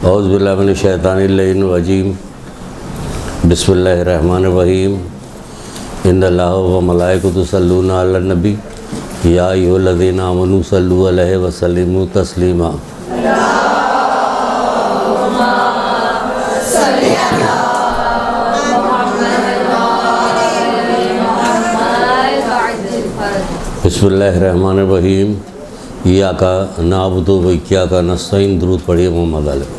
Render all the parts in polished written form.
اعوذ باللہ من الشیطان الرجیم بسم اللہ الرحمن الرحیم ان اللہ و ملائکۃ یصلون علی النبی یا ایھا الذین آمنوا صلوا علیہ وسلموا تسلیما۔ بسم اللہ الرحمن الرحیم ایاک نعبد و ایاک نستعین۔ درود پڑھیے محمد علیہ۔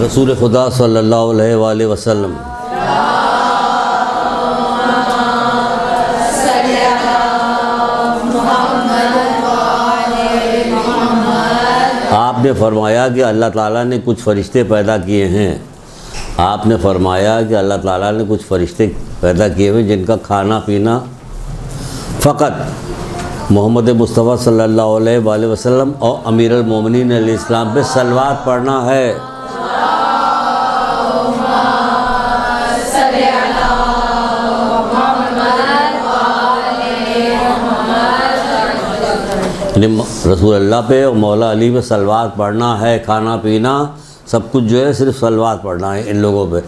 رسول خدا صلی اللہ علیہ وآلہ وسلم۔ آپ نے فرمایا کہ اللہ تعالیٰ نے کچھ فرشتے پیدا کیے ہیں۔ آپ نے فرمایا کہ اللہ تعالیٰ نے کچھ فرشتے پیدا کیے ہوئے جن کا کھانا پینا فقط محمد مصطفیٰ صلی اللہ علیہ وآلہ وسلم اور امیر المومنین علیہ السلام پہ صلوات پڑھنا ہے۔ رسول اللہ پہ اور مولا علی پہ صلوات پڑھنا ہے۔ کھانا پینا سب کچھ جو ہے صرف صلوات پڑھنا ہے ان لوگوں پہ۔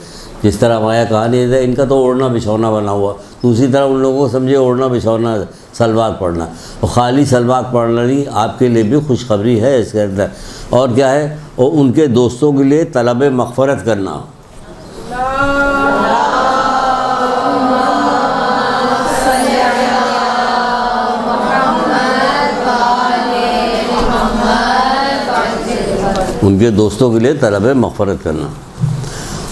جس طرح ہمارا کہانی ہے ان کا تو اوڑھنا بچھونا بنا ہوا، تو اسی طرح ان لوگوں کو سمجھے اوڑھنا بچھونا صلوات پڑھنا، اور خالی صلوات پڑھنا نہیں، آپ کے لیے بھی خوشخبری ہے اس کے اندر۔ اور کیا ہے؟ اور ان کے دوستوں کے لیے طلب مغفرت کرنا۔ ان کے دوستوں کے لیے طلب مغفرت کرنا۔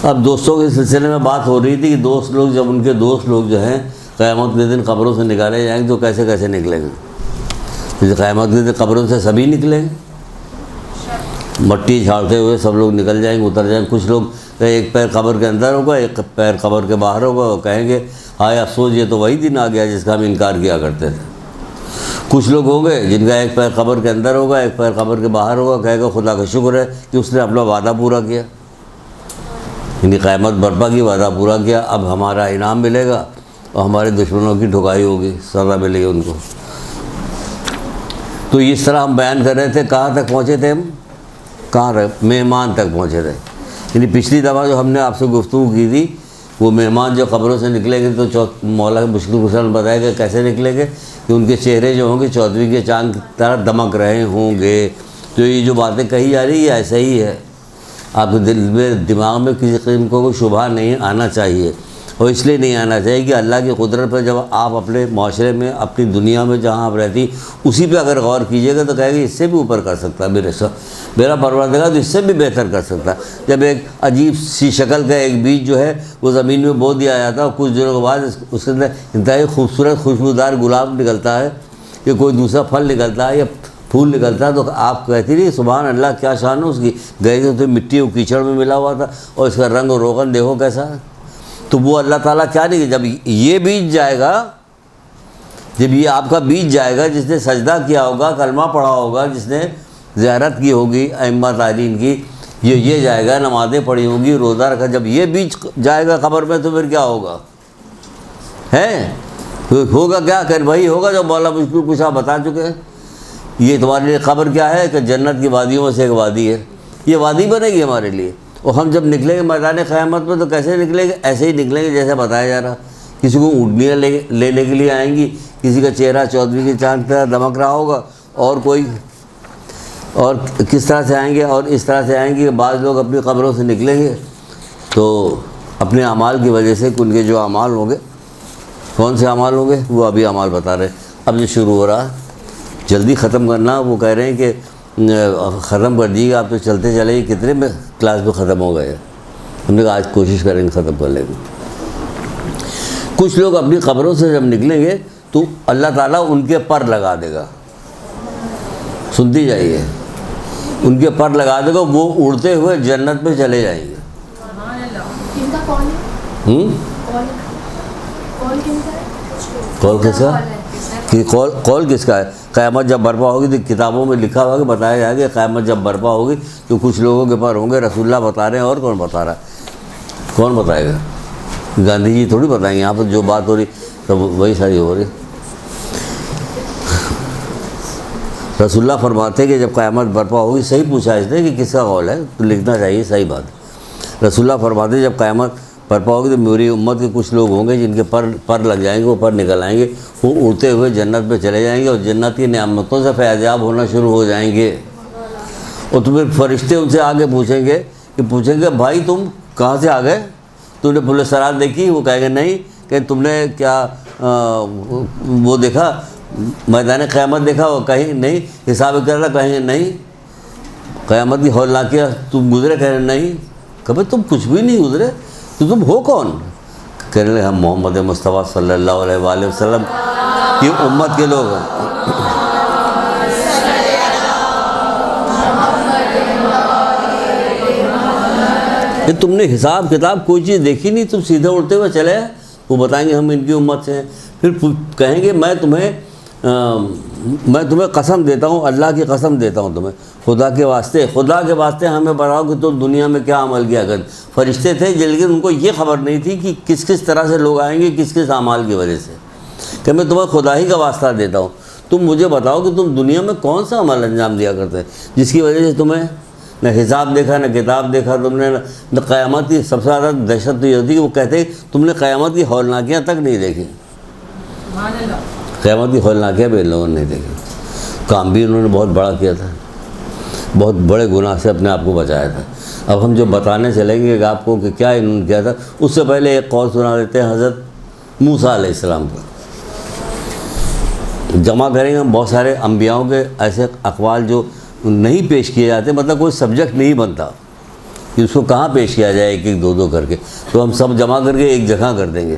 اب دوستوں کے سلسلے میں بات ہو رہی تھی کہ دوست لوگ جب ان کے دوست لوگ جو ہیں قیامت کے دن قبروں سے نکالے جائیں گے تو کیسے کیسے نکلیں گے؟ جیسے قیامت کے دن قبروں سے سبھی نکلیں گے، مٹی جھاڑتے ہوئے سب لوگ نکل جائیں گے، اتر جائیں گے۔ کچھ لوگ ایک پیر قبر کے اندر ہوگا، ایک پیر قبر کے باہر ہوگا، وہ کہیں گے ہائے افسوس یہ تو وہی دن آ گیا جس کا ہم انکار کیا کرتے تھے۔ کچھ لوگ ہوں گے جن کا ایک پیر قبر کے اندر ہوگا، ایک پیر قبر کے باہر ہوگا، کہے گا خدا کا شکر ہے کہ اس نے اپنا وعدہ پورا کیا، یعنی قیامت برپا کی وعدہ پورا کیا، اب ہمارا انعام ملے گا اور ہمارے دشمنوں کی ٹھکائی ہوگی، سزا ملے گی ان کو۔ تو اس طرح ہم بیان کر رہے تھے، کہاں تک پہنچے تھے ہم؟ کہاں رہے؟ مہمان تک پہنچے تھے۔ یعنی پچھلی دفعہ جو ہم نے آپ سے گفتگو کی تھی، وہ مہمان جو قبروں سے نکلیں گے تو مولا مشکل حسن بتایا کہ کیسے نکلیں گے، کہ ان کے چہرے جو ہوں گے چودھویں کے چاند کی طرح دمک رہے ہوں گے۔ تو یہ جو باتیں کہی جا رہی ہے ایسا ہی ہے، آپ کے دل میں دماغ میں کسی قسم کو کوئی شبہ نہیں آنا چاہیے، اور اس لیے نہیں آنا چاہیے کہ اللہ کی قدرت پر جب آپ اپنے معاشرے میں اپنی دنیا میں جہاں آپ رہتی اسی پہ اگر غور کیجیے گا تو کہے گا اس سے بھی اوپر کر سکتا ہے میرا پروردگار، تو اس سے بھی بہتر کر سکتا ہے۔ جب ایک عجیب سی شکل کا ایک بیج جو ہے وہ زمین میں بو دیا جاتا ہے اور کچھ دنوں کے بعد اس کے اندر انتہائی خوبصورت خوشبودار گلاب نکلتا ہے یا کوئی دوسرا پھل نکلتا ہے یا پھول نکلتا ہے، تو آپ کہتی نہیں سبحان اللہ کیا شان ہے اس کی، گئے تو مٹی اور کیچڑ میں ملا ہوا تھا اور اس کا رنگ اور روغن دیکھو کیسا ہے۔ تو وہ اللہ تعالیٰ کیا نہیں، جب یہ بیج جائے گا، جب یہ آپ کا بیج جائے گا، جس نے سجدہ کیا ہوگا، کلمہ پڑھا ہوگا، جس نے زیارت کی ہوگی ائمہ تعلیم کی، یہ جائے گا، نمازیں پڑھی ہوں گی، روزہ رکھا، جب یہ بیج جائے گا قبر میں تو پھر کیا ہوگا؟ ہوگا کیا؟ کہ وہی ہوگا جو مولا مشکل کچھ آپ بتا چکے ہیں۔ یہ تمہارے لیے قبر کیا ہے؟ کہ جنت کی وادیوں میں سے ایک وادی ہے، یہ وادی بنے گی ہمارے لیے، اور ہم جب نکلیں گے میدان قیامت میں تو کیسے نکلیں گے؟ ایسے ہی نکلیں گے جیسے بتایا جا رہا۔ کسی کو اونٹنیاں لینے کے لیے آئیں گی، کسی کا چہرہ چودھویں کے چاند طرح دمک رہا ہوگا، اور کوئی اور کس طرح سے آئیں گے، اور اس طرح سے آئیں گے کہ بعض لوگ اپنی قبروں سے نکلیں گے تو اپنے اعمال کی وجہ سے ان کے جو اعمال ہوں گے، کون سے اعمال ہوں گے وہ ابھی اعمال بتا رہے ہیں۔ اب جو شروع ہو رہا جلدی ختم کرنا، وہ کہہ رہے ہیں کہ ختم کر دیجیے گا، آپ تو چلتے چلے کتنے میں کلاس میں ختم ہو گئے۔ ہم نے کہا آج کوشش کریں گے ختم کر لیں گے۔ کچھ لوگ اپنی قبروں سے جب نکلیں گے تو اللہ تعالیٰ ان کے پر لگا دے گا، سنتی جائیے، ان کے پر لگا دے گا، وہ اڑتے ہوئے جنت میں چلے جائیں گے۔ کال کس کا؟ قول کس کا ہے؟ قیامت جب برپا ہوگی تو کتابوں میں لکھا ہوا کہ بتایا جائے گا قیامت جب برپا ہوگی تو کچھ لوگوں کے پر ہوں گے، رسول اللہ بتا رہے ہیں، اور کون بتا رہا ہے؟ کون بتائے گا؟ گاندھی جی تھوڑی بتائیں گے، یہاں پر جو بات ہو رہی تو وہی ساری ہو رہی۔ رسول اللہ فرماتے کہ جب قیامت برپا ہوگی، صحیح پوچھا اس نے کہ کس کا قول ہے تو لکھنا چاہیے، صحیح بات۔ رسول اللہ فرماتے جب قیامت برپا ہوگی تو میری امت کے کچھ لوگ ہوں گے جن کے پر لگ جائیں گے، وہ پر نکل آئیں گے، وہ اڑتے ہوئے جنت پہ چلے جائیں گے اور جنت کی نعمتوں سے فیضیاب ہونا شروع ہو جائیں گے۔ اور تو پھر فرشتے ان سے آگے پوچھیں گے بھائی تم کہاں سے آ گئے، تم نے پل صراط دیکھی؟ وہ کہیں گے نہیں۔ کہ تم نے کیا وہ دیکھا میدان قیامت دیکھا؟ وہ کہیں نہیں۔ حساب کرنا کہیں نہیں۔ قیامت کی ہولناکیاں تم گزرے؟ کہیں نہیں۔ کبھی تم کچھ بھی نہیں گزرے تو تم ہو کون؟ کہنے لگے ہم محمد مصطفیٰ صلی اللہ علیہ وآلہ وسلم کی امت کے لوگ ہیں۔ کہ تم نے حساب کتاب کوئی چیز دیکھی نہیں، تم سیدھے اڑتے ہوئے چلے۔ وہ بتائیں گے ہم ان کی امت سے ہیں۔ پھر کہیں گے میں تمہیں قسم دیتا ہوں، اللہ کی قسم دیتا ہوں تمہیں، خدا کے واسطے ہمیں بتاؤ کہ تم دنیا میں کیا عمل کیا کر۔ فرشتے تھے لیکن ان کو یہ خبر نہیں تھی کہ کس طرح سے لوگ آئیں گے، کس اعمال کی وجہ سے۔ کہ میں تمہیں خدا ہی کا واسطہ دیتا ہوں، تم مجھے بتاؤ کہ تم دنیا میں کون سا عمل انجام دیا کرتے جس کی وجہ سے تمہیں نہ حساب دیکھا، نہ کتاب دیکھا تم نے، نہ قیامت کی۔ سب سے زیادہ دہشت تو یہ ہوتی ہے کہ وہ کہتے تم نے قیامت کی ہولناکیاں تک نہیں دیکھی۔ قیامت کی ہولناکیاں بھی ان لوگوں نے نہیں دیکھی۔ کام بھی انہوں نے بہت بڑا کیا تھا، بہت بڑے گناہ سے اپنے آپ کو بچایا تھا۔ اب ہم جو بتانے چلیں گے کہ آپ کو کہ کیا انہوں نے کیا تھا، اس سے پہلے ایک قول سنا دیتے ہیں حضرت موسیٰ علیہ السلام کا۔ جمع کریں گے ہم بہت سارے انبیاؤں کے ایسے اقوال جو نہیں پیش کیے جاتے، مطلب کوئی سبجیکٹ نہیں بنتا کہ اس کو کہاں پیش کیا جائے، ایک دو کر کے، تو ہم سب جمع کر کے ایک جگہ کر دیں گے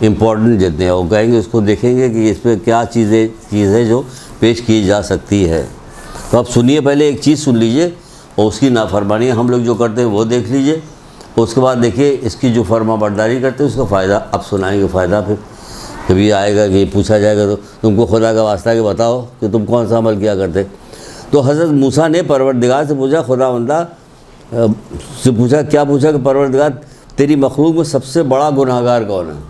امپورٹنٹ جتنے ہیں، وہ کہیں گے اس کو دیکھیں گے کہ اس پہ کیا چیز ہے جو پیش کی جا سکتی ہے۔ تو اب سنیے، پہلے ایک چیز سن لیجئے اور اس کی نافرمانی ہم لوگ جو کرتے ہیں وہ دیکھ لیجئے، اس کے بعد دیکھیے اس کی جو فرما برداری کرتے ہیں اس کا فائدہ اب سنائیں گے۔ فائدہ پھر کبھی آئے گا کہ پوچھا جائے گا تو تم کو خدا کا واسطہ کہ بتاؤ کہ تم کون سا عمل کیا کرتے۔ تو حضرت موسیٰ نے پروردگار سے پوچھا، خدا بندہ سے پوچھا، کیا پوچھا کہ پروردگار تیری مخلوق میں سب سے بڑا گناہگار کون ہے؟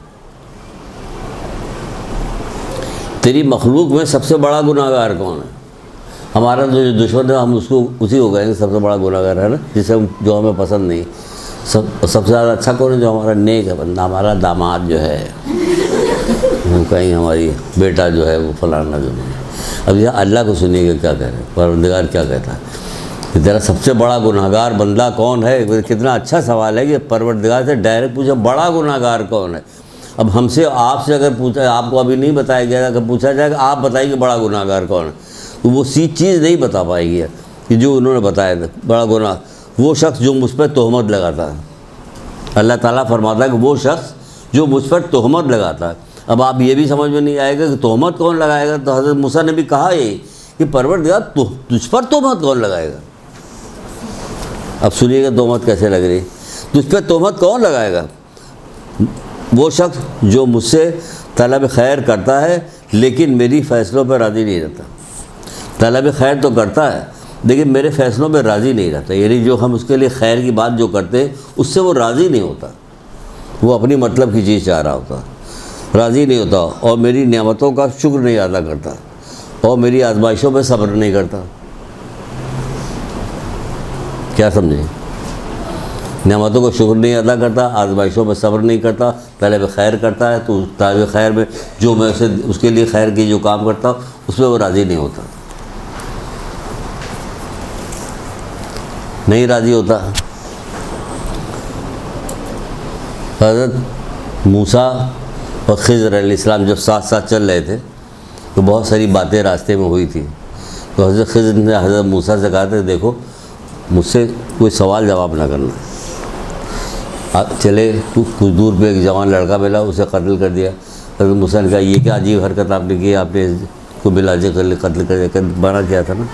تیری مخلوق میں سب سے بڑا گناہگار کون ہے؟ ہمارا جو دشمن ہے ہم اس کو اسی کو کہیں گے سب سے بڑا گناہگار ہے نا، جسے جو ہمیں پسند نہیں۔ سب سے زیادہ اچھا کون ہے؟ جو ہمارا نیک ہے بندہ، ہمارا داماد جو ہے، وہ کہیں ہماری بیٹا جو ہے وہ فلانا جو ہے۔ اب یہ اللہ کو سنیے گا کیا کہہ رہے ہیں، پروردگار کیا کہتا ہے کہ تیرا سب سے بڑا گناہگار بندہ کون ہے؟ کتنا اچھا سوال ہے کہ پروردگار سے ڈائریکٹ پوچھا بڑا گناہگار کون ہے۔ اب ہم سے آپ سے اگر پوچھا، آپ کو ابھی نہیں بتایا گیا، اگر پوچھا جائے کہ آپ بتائیے کہ بڑا گناہگار کون ہے، تو وہ چیز نہیں بتا پائے گی کہ جو انہوں نے بتایا تھا بڑا گناہ۔ وہ شخص جو مجھ پر تہمت لگاتا ہے، اللہ تعالیٰ فرماتا ہے کہ وہ شخص جو مجھ پر تہمت لگاتا ہے۔ اب آپ یہ بھی سمجھ میں نہیں آئے گا کہ تہمت کون لگائے گا، تو حضرت موسیٰ نے بھی کہا یہ کہ پروردگار تجھ پر تہمت کون لگائے گا۔ اب سنیے گا تہمت کیسے لگ رہی، تجھ پہ تہمت کون لگائے گا؟ وہ شخص جو مجھ سے طلب خیر کرتا ہے لیکن میری فیصلوں پہ راضی نہیں رہتا۔ طلب خیر تو کرتا ہے لیکن میرے فیصلوں پہ راضی نہیں رہتا، یعنی جو ہم اس کے لیے خیر کی بات جو کرتے ہیں اس سے وہ راضی نہیں ہوتا، وہ اپنی مطلب کی چیز چاہ رہا ہوتا، راضی نہیں ہوتا، اور میری نعمتوں کا شکر نہیں ادا کرتا، اور میری آزمائشوں پہ صبر نہیں کرتا۔ کیا سمجھیں؟ نعمتوں کو شکر نہیں ادا کرتا، آزمائشوں پہ صبر نہیں کرتا، طلب خیر کرتا ہے تو طلب خیر میں جو میں اس کے لیے خیر کی جو کام کرتا ہوں اس میں وہ راضی نہیں ہوتا، نہیں راضی ہوتا۔ حضرت موسیٰ اور خضر علیہ السلام جب ساتھ ساتھ چل رہے تھے تو بہت ساری باتیں راستے میں ہوئی تھی، تو حضرت خضر نے حضرت موسیٰ سے کہا تھا دیکھو مجھ سے کوئی سوال جواب نہ کرنا۔ چلے کچھ دور پہ ایک جوان لڑکا ملا، اسے قتل کر دیا۔ حضرت موسیٰ نے کہا یہ کیا عجیب حرکت آپ نے کی، آپ نے کو بلا جے قتل کر دیا، بنا کیا تھا نا۔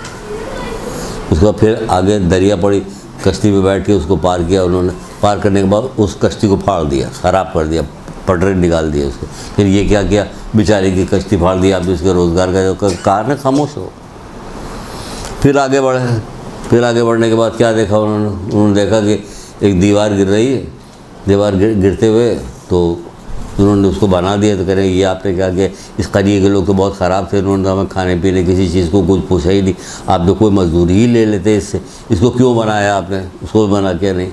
اس کو پھر آگے دریا پڑی، کشتی پہ بیٹھ کے اس کو پار کیا انہوں نے، پار کرنے کے بعد اس کشتی کو پھاڑ دیا، خراب کر دیا، پٹرے نکال دیا اس کو۔ پھر یہ کیا کیا، بیچارے کی کشتی پھاڑ دی، آپ اس کے روزگار کا کار نے خاموش ہو۔ پھر آگے بڑھے، پھر آگے بڑھنے کے بعد کیا دیکھا انہوں نے دیکھا کہ ایک دیوار گر رہی ہے، دیوار گرتے ہوئے تو انہوں نے اس کو بنا دیا. تو کہہ رہے ہیں یہ آپ نے کہا کہ اس قریے کے لوگ تو بہت خراب تھے, انہوں نے ہمیں کھانے پینے کسی چیز کو کچھ پوچھا ہی نہیں, آپ نے کوئی مزدوری ہی لے لیتے اس سے, اس کو کیوں بنایا آپ نے, اس کو بنا کیا نہیں.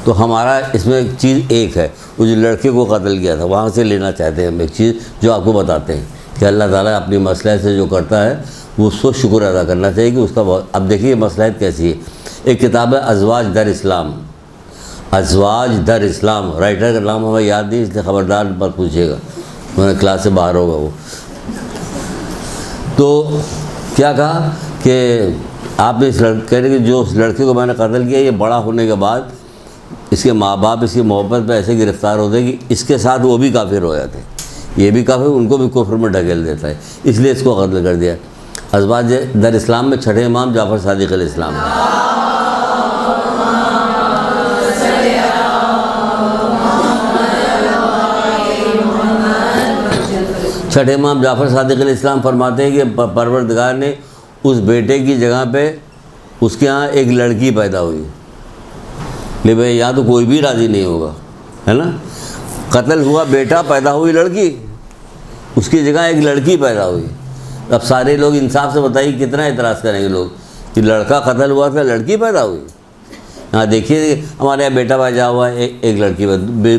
تو ہمارا اس میں ایک چیز ایک ہے, وہ جو لڑکے کو قتل کیا تھا وہاں سے لینا چاہتے ہیں ہم ایک چیز جو آپ کو بتاتے ہیں کہ اللہ تعالیٰ اپنی مصلحت سے جو کرتا ہے وہ اس کو شکر ادا کرنا چاہیے کہ اس کا بہت. اب دیکھیے مصلحت کیسی ہے. ایک کتاب ہے ازواج در اسلام, ازواج در اسلام, رائٹر کا نام ہمیں یاد نہیں, اس لیے خبردار پر پوچھیے گا, میں نے کلاس سے باہر ہوگا وہ. تو کیا کہا کہ آپ نے اس لڑکے کہ جو اس لڑکے کو میں نے قتل کیا, یہ بڑا ہونے کے بعد اس کے ماں باپ اس کی محبت پہ ایسے گرفتار ہوتے کہ اس کے ساتھ وہ بھی کافر ہو جاتے, یہ بھی کافر, ان کو بھی کفر میں ڈھکیل دیتا ہے, اس لیے اس کو قتل کر دیا. ازواج در اسلام میں چھٹے امام جعفر صادق علیہ السلام ہیں. چھٹے امام جعفر صادق علیہ السلام فرماتے ہیں کہ پروردگار نے اس بیٹے کی جگہ پہ اس کے ہاں ایک لڑکی پیدا ہوئی. لے بھائی یہاں تو کوئی بھی راضی نہیں ہوگا, ہے نا. قتل ہوا بیٹا, پیدا ہوئی لڑکی, اس کی جگہ ایک لڑکی پیدا ہوئی. اب سارے لوگ انصاف سے بتائیے کتنا اعتراض کریں گے لوگ کہ لڑکا قتل ہوا تھا, لڑکی پیدا ہوئی. ہاں دیکھیے ہمارے یہاں بیٹا باجا ہوا ہے, ایک لڑکی,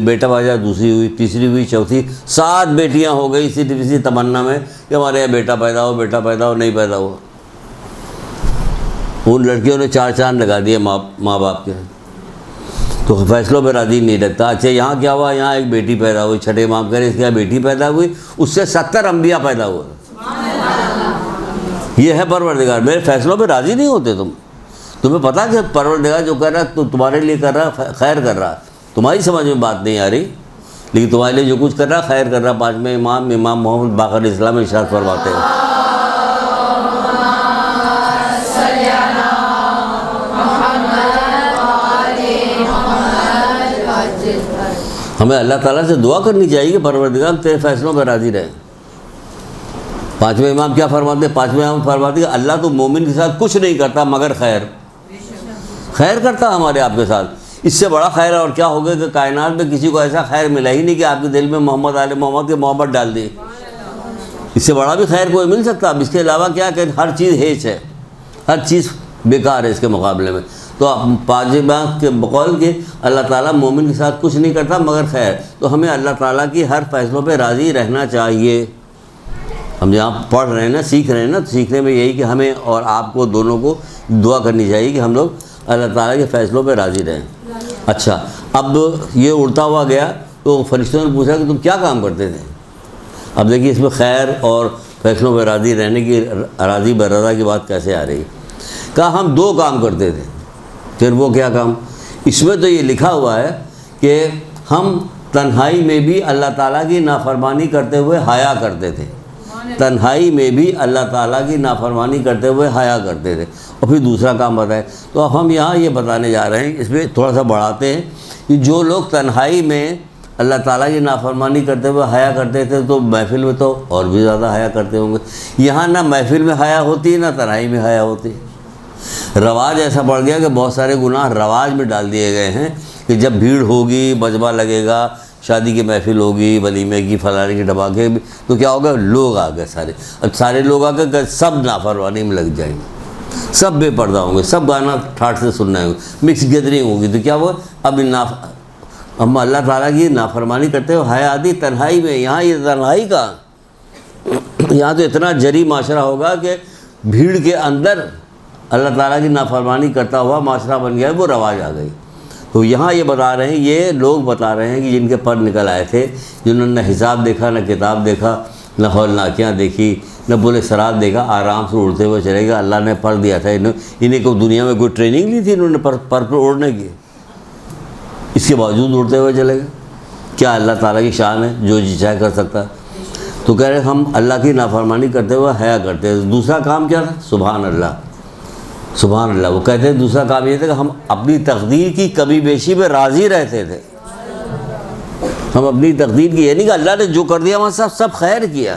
بیٹا باجا دوسری ہوئی, تیسری ہوئی, چوتھی, 7 بیٹیاں ہو گئی صرف اسی تمنا میں کہ ہمارے یہاں بیٹا پیدا ہو, بیٹا پیدا ہو, نہیں پیدا ہوا. ان لڑکیوں نے 4 چاند لگا دیے ماں باپ کے, تو فیصلوں پہ راضی نہیں رکھتا. اچھا یہاں کیا ہوا, یہاں ایک بیٹی پیدا ہوئی, چھٹے امام کہہ رہے اس کے یہاں بیٹی پیدا ہوئی, اس سے 70 انبیاء پیدا ہوئے. یہ ہے پروردگار, میرے فیصلوں پہ راضی نہیں ہوتے تم. تمہیں پتہ کہ پروردگار جو کر رہا ہے تو تمہارے لیے کر رہا ہے, خیر کر رہا ہے, تمہاری سمجھ میں بات نہیں آ رہی, لیکن تمہارے لیے جو کچھ کر رہا ہے خیر کر رہا ہے. 5ویں امام محمد باقر علیہ السلام ارشاد فرماتے ہیں, ہمیں اللہ تعالیٰ سے دعا کرنی چاہیے کہ پروردگار تیرے فیصلوں پہ راضی رہے. 5ویں امام کیا فرماتے ہیں, 5ویں امام فرماتے ہیں کہ اللہ تو مومن کے ساتھ کچھ نہیں کرتا مگر خیر, خیر کرتا ہمارے آپ کے ساتھ. اس سے بڑا خیر اور کیا ہوگا کہ کائنات میں کسی کو ایسا خیر ملا ہی نہیں کہ آپ کے دل میں محمد آل محمد کی محبت ڈال دی. اس سے بڑا بھی خیر کوئی مل سکتا. اب اس کے علاوہ کیا کہ ہر چیز ہیچ ہے, ہر چیز بیکار ہے اس کے مقابلے میں. تو 5 امام کے بقول کہ اللہ تعالیٰ مومن کے ساتھ کچھ نہیں کرتا مگر خیر, تو ہمیں اللہ تعالیٰ کی ہر فیصلوں پہ راضی رہنا چاہیے. ہم جہاں پڑھ رہے ہیں نا, سیکھ رہے ہیں نا, تو سیکھنے میں یہی کہ ہمیں اور آپ کو دونوں کو دعا کرنی چاہیے کہ ہم لوگ اللہ تعالیٰ کے فیصلوں پہ راضی رہیں. اچھا اب یہ اڑتا ہوا گیا تو فرشتوں نے پوچھا کہ تم کیا کام کرتے تھے. اب دیکھیے اس میں خیر اور فیصلوں پہ راضی رہنے کی, راضی برضا کی بات کیسے آ رہی ہے. کہا ہم 2 کام کرتے تھے. پھر وہ کیا کام, اس میں تو یہ لکھا ہوا ہے کہ ہم تنہائی میں بھی اللہ تعالیٰ کی نافرمانی کرتے ہوئے حیا کرتے تھے. تنہائی میں بھی اللہ تعالیٰ کی نافرمانی کرتے ہوئے حیا کرتے تھے. اور پھر دوسرا کام بتائے, تو اب ہم یہاں یہ بتانے جا رہے ہیں, اس میں تھوڑا سا بڑھاتے ہیں کہ جو لوگ تنہائی میں اللہ تعالیٰ کی نافرمانی کرتے ہوئے حیا کرتے تھے تو محفل میں تو اور بھی زیادہ حیا کرتے ہوں گے. یہاں نہ محفل میں حیا ہوتی ہے نہ تنہائی میں حیا ہوتی ہے. رواج ایسا بڑھ گیا کہ بہت سارے گناہ رواج میں ڈال دیے گئے ہیں کہ جب بھیڑ ہوگی, مجمع لگے گا, شادی کی محفل ہوگی, ولیمے کی, فلانے کی, ڈباکے, تو کیا ہوگا, لوگ آ گئے سارے. اب سارے لوگ آ گئے, سب نافرمانی میں لگ جائیں گے, سب بے پردہ ہوں گے, سب گانا ٹھاٹ سے سننا ہے, مکس گیدرنگ ہوگی. تو کیا ہوا, اب ہم اللہ تعالیٰ کی نافرمانی کرتے ہوئے حیا آدھی تنہائی میں. یہاں یہ تنہائی کا, یہاں تو اتنا جری معاشرہ ہوگا کہ بھیڑ کے اندر اللہ تعالیٰ کی نافرمانی کرتا ہوا معاشرہ بن گیا ہے, وہ رواج آ گئی. تو یہاں یہ بتا رہے ہیں, یہ لوگ بتا رہے ہیں کہ جن کے پر نکل آئے تھے, جنہوں نے نہ حساب دیکھا, نہ کتاب دیکھا, نہ ہولناکیاں دیکھی, نہ بولے سرات دیکھا, آرام سے اڑتے ہوئے چلے گا. اللہ نے پر دیا تھا انہیں کو, دنیا میں کوئی ٹریننگ لی تھی انہوں نے پر اڑنے کی, اس کے باوجود اڑتے ہوئے چلے گئے. کیا اللہ تعالیٰ کی شان ہے, جو جی چاہے کر سکتا ہے. تو کہہ رہے ہم اللہ کی نافرمانی کرتے ہوئے حیا کرتے ہیں. دوسرا کام کیا تھا, سبحان اللہ, سبحان اللہ. وہ کہتے ہیں دوسرا کام یہ تھا کہ ہم اپنی تقدیر کی کمی بیشی پہ راضی رہتے تھے. ہم اپنی تقدیر کی, یعنی کہ اللہ نے جو کر دیا وہاں سب خیر کیا,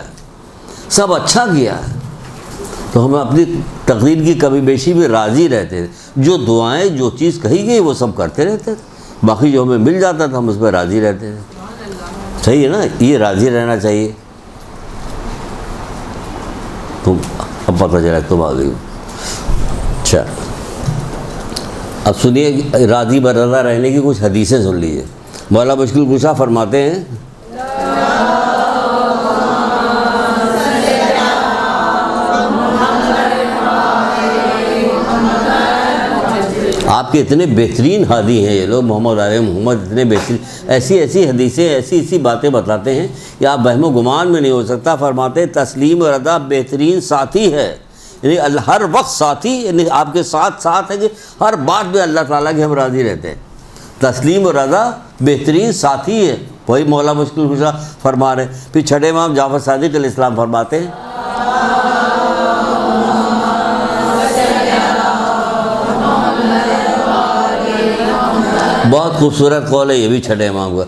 سب اچھا کیا, تو ہم اپنی تقدیر کی کمی بیشی پہ راضی رہتے تھے. جو دعائیں, جو چیز کہی گئی وہ سب کرتے رہتے تھے. باقی جو ہمیں مل جاتا تھا ہم اس پہ راضی رہتے تھے. صحیح ہے نا, یہ راضی رہنا چاہیے. تم اب پتہ چلا تم آ گئی. اچھا اب سنیے راضی برضا رہنے کی کچھ حدیثیں سن لیجیے. مولا مشکل کشا فرماتے ہیں آپ کے اتنے بہترین ہادی ہیں یہ لوگ, محمد علیہ محمد, اتنے بہترین, ایسی ایسی حدیثیں, ایسی ایسی باتیں بتاتے ہیں کہ آپ وہم و گمان میں نہیں ہو سکتا. فرماتے ہیں تسلیم و رضا بہترین ساتھی ہے, یعنی ہر وقت ساتھی, یعنی آپ کے ساتھ ساتھ ہے کہ ہر بات میں اللہ تعالیٰ کے ہم راضی رہتے ہیں. تسلیم و رضا بہترین ساتھی ہے, وہی مولا مشکل کشا فرما رہے ہیں. پھر چھٹے امام جعفر صادق علیہ السلام فرماتے ہیں بہت خوبصورت قول ہے یہ بھی چھٹے امام کا.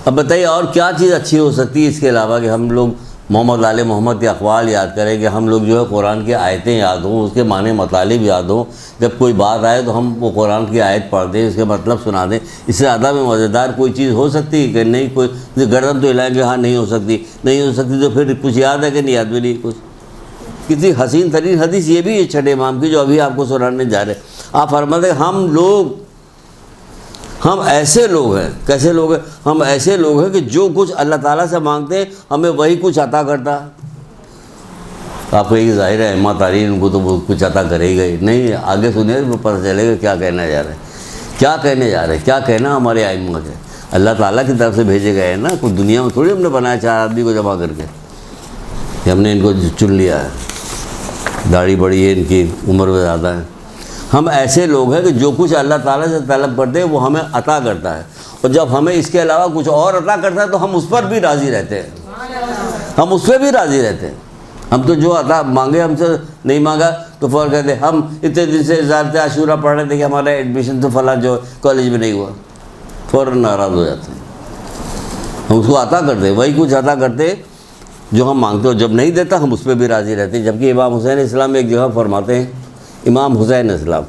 اب بتائیے اور کیا چیز اچھی ہو سکتی ہے اس کے علاوہ کہ ہم لوگ محمد علیہ محمد کے اقوال یاد کریں, کہ ہم لوگ جو ہے قرآن کی آیتیں یاد ہوں, اس کے معنی مطالب یاد ہوں. جب کوئی بات آئے تو ہم وہ قرآن کی آیت پڑھ دیں, اس کے مطلب سنا دیں. اس سے زیادہ میں مزیدار کوئی چیز ہو سکتی ہے کہ نہیں؟ کوئی گردن تو ہلائیں گے ہاں نہیں ہو سکتی, نہیں ہو سکتی تو پھر کچھ یاد ہے کہ نہیں یاد بھی نہیں کچھ. کتنی حسین ترین حدیث یہ بھی ہے چھٹے امام کی جو ابھی آپ کو سنانے جا رہے ہیں. آپ فرماتے ہیں ہم ایسے لوگ ہیں. کیسے لوگ ہیں؟ ہم ایسے لوگ ہیں کہ جو کچھ اللہ تعالیٰ سے مانگتے ہیں ہمیں وہی کچھ عطا کرتا ہے. آپ کو یہ ظاہر ہے امام تارین ان کو تو وہ کچھ عطا کرے ہی گئی نہیں. آگے سنیں تو پتہ چلے گا کیا کہنا جا رہے ہیں, کیا کہنے جا رہے ہیں, کیا کہنا ہمارے ائمہ کے. اللہ تعالیٰ کی طرف سے بھیجے گئے ہیں نا, کوئی دنیا میں تھوڑی ہم نے بنایا 4 آدمی کو جمع کر کے کہ ہم نے ان کو چن لیا ہے. داڑھی بڑی ہے ان کی, عمر میں زیادہ ہے. ہم ایسے لوگ ہیں کہ جو کچھ اللہ تعالیٰ سے طلب کرتے ہیں وہ ہمیں عطا کرتا ہے, اور جب ہمیں اس کے علاوہ کچھ اور عطا کرتا ہے تو ہم اس پر بھی راضی رہتے ہیں, ہم اس پہ بھی راضی رہتے ہیں. ہم تو جو عطا مانگے ہم سے نہیں مانگا تو فوراً کہتے ہیں ہم اتنے دن سے زیارت عاشورہ پڑھ رہے تھے کہ ہمارا ایڈمیشن تو فلاں جو کالج میں نہیں ہوا, فوراً ناراض ہو جاتے ہیں. ہم اس کو عطا کرتے ہیں, وہی کچھ عطا کرتے جو ہم مانگتے ہو. جب نہیں دیتا ہم اس پہ بھی راضی رہتے ہیں. جبکہ امام حسین اسلام ایک جگہ فرماتے ہیں, امام حسین اسلام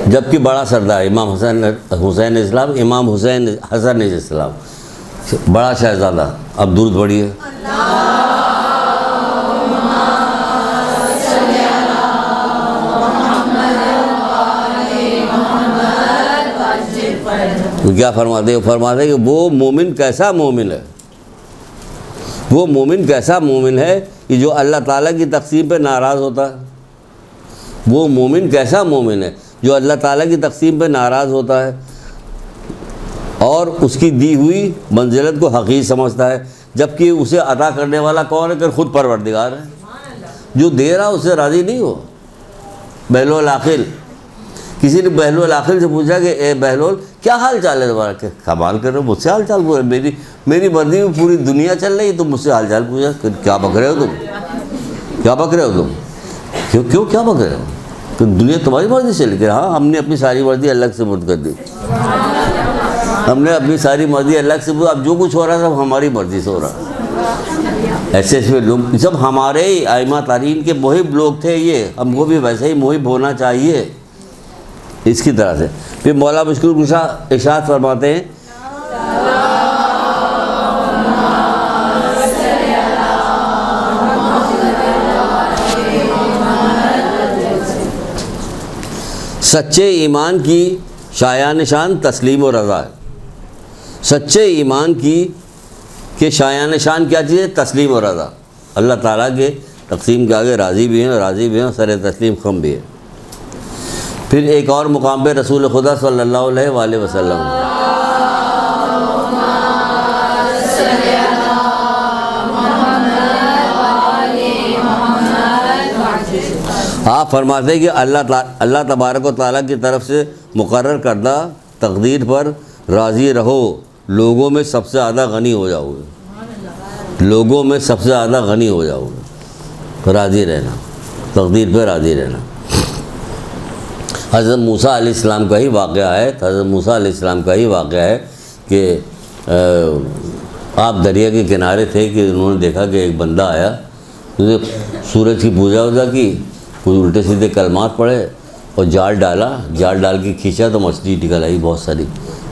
جبکہ بڑا سردار امام حسین اسلام, امام حسین حسن اسلام, بڑا شہزادہ. اب درود پڑھیے. تو کیا فرماتے ہیں کہ وہ مومن کیسا مومن ہے, وہ مومن کیسا مومن ہے کہ جو اللہ تعالیٰ کی تقسیم پہ ناراض ہوتا ہے. وہ مومن کیسا مومن ہے جو اللہ تعالیٰ کی تقسیم پہ ناراض ہوتا ہے اور اس کی دی ہوئی منزلت کو حقیر سمجھتا ہے. جبکہ اسے عطا کرنے والا کون ہے؟ کہ خود پروردگار ہے. جو دے رہا اس سے راضی نہیں ہو. بہلول العاقل, کسی نے بہلول العاقل سے پوچھا کہ اے بہلول کیا حال چال ہے تمہارا؟ کہ کمال کر رہے ہو, مجھ سے حال چال پوچھا, میری مرضی میں پوری دنیا چل رہی ہے, تم مجھ سے حال چال پوچھا. کیا بک رہے ہو تم, کیا بک رہے ہو تم, کیوں کیا بک رہے ہو؟ کہ دنیا تمہاری مرضی سے, لیکن ہاں ہم نے اپنی ساری مرضی اللہ سے مت کر دی. ہم نے اپنی ساری مرضی اللہ سے, اب جو کچھ ہو رہا ہے سب ہماری مرضی سے ہو رہا ہے. ایسے ایسے لوگ سب ہمارے ہی ائمہ تارین کے محب لوگ تھے. یہ ہم کو بھی ویسے ہی محب ہونا چاہیے اس کی طرح سے. پھر مولا مشکل کشا ارشاد فرماتے ہیں سچے ایمان کی شایان نشان تسلیم و رضا ہے. سچے ایمان کی شایان نشان کیا چیز ہے؟ تسلیم و رضا. اللہ تعالیٰ کے تقسیم کے آگے راضی بھی ہیں, راضی بھی ہیں, سر تسلیم خم بھی ہے. پھر ایک اور مقام پہ رسول خدا صلی اللہ علیہ وآلہ وسلم آپ فرماتے ہیں کہ اللہ تبارک و تعالیٰ کی طرف سے مقرر کردہ تقدیر پر راضی رہو, لوگوں میں سب سے زیادہ غنی ہو جاؤ گے. لوگوں میں سب سے زیادہ غنی ہو جاؤ گے. راضی رہنا, تقدیر پہ راضی رہنا. حضرت موسیٰ علیہ السلام کا ہی واقعہ ہے, حضرت موسیٰ علیہ السلام کا ہی واقعہ ہے کہ آپ دریا کے کنارے تھے کہ انہوں نے دیکھا کہ ایک بندہ آیا, سورج کی پوجا وجا کی, کچھ الٹے سیدھے کلمات پڑھے اور جال ڈالا، جال ڈال کے کھینچا تو مچھلی نکل آئی بہت ساری،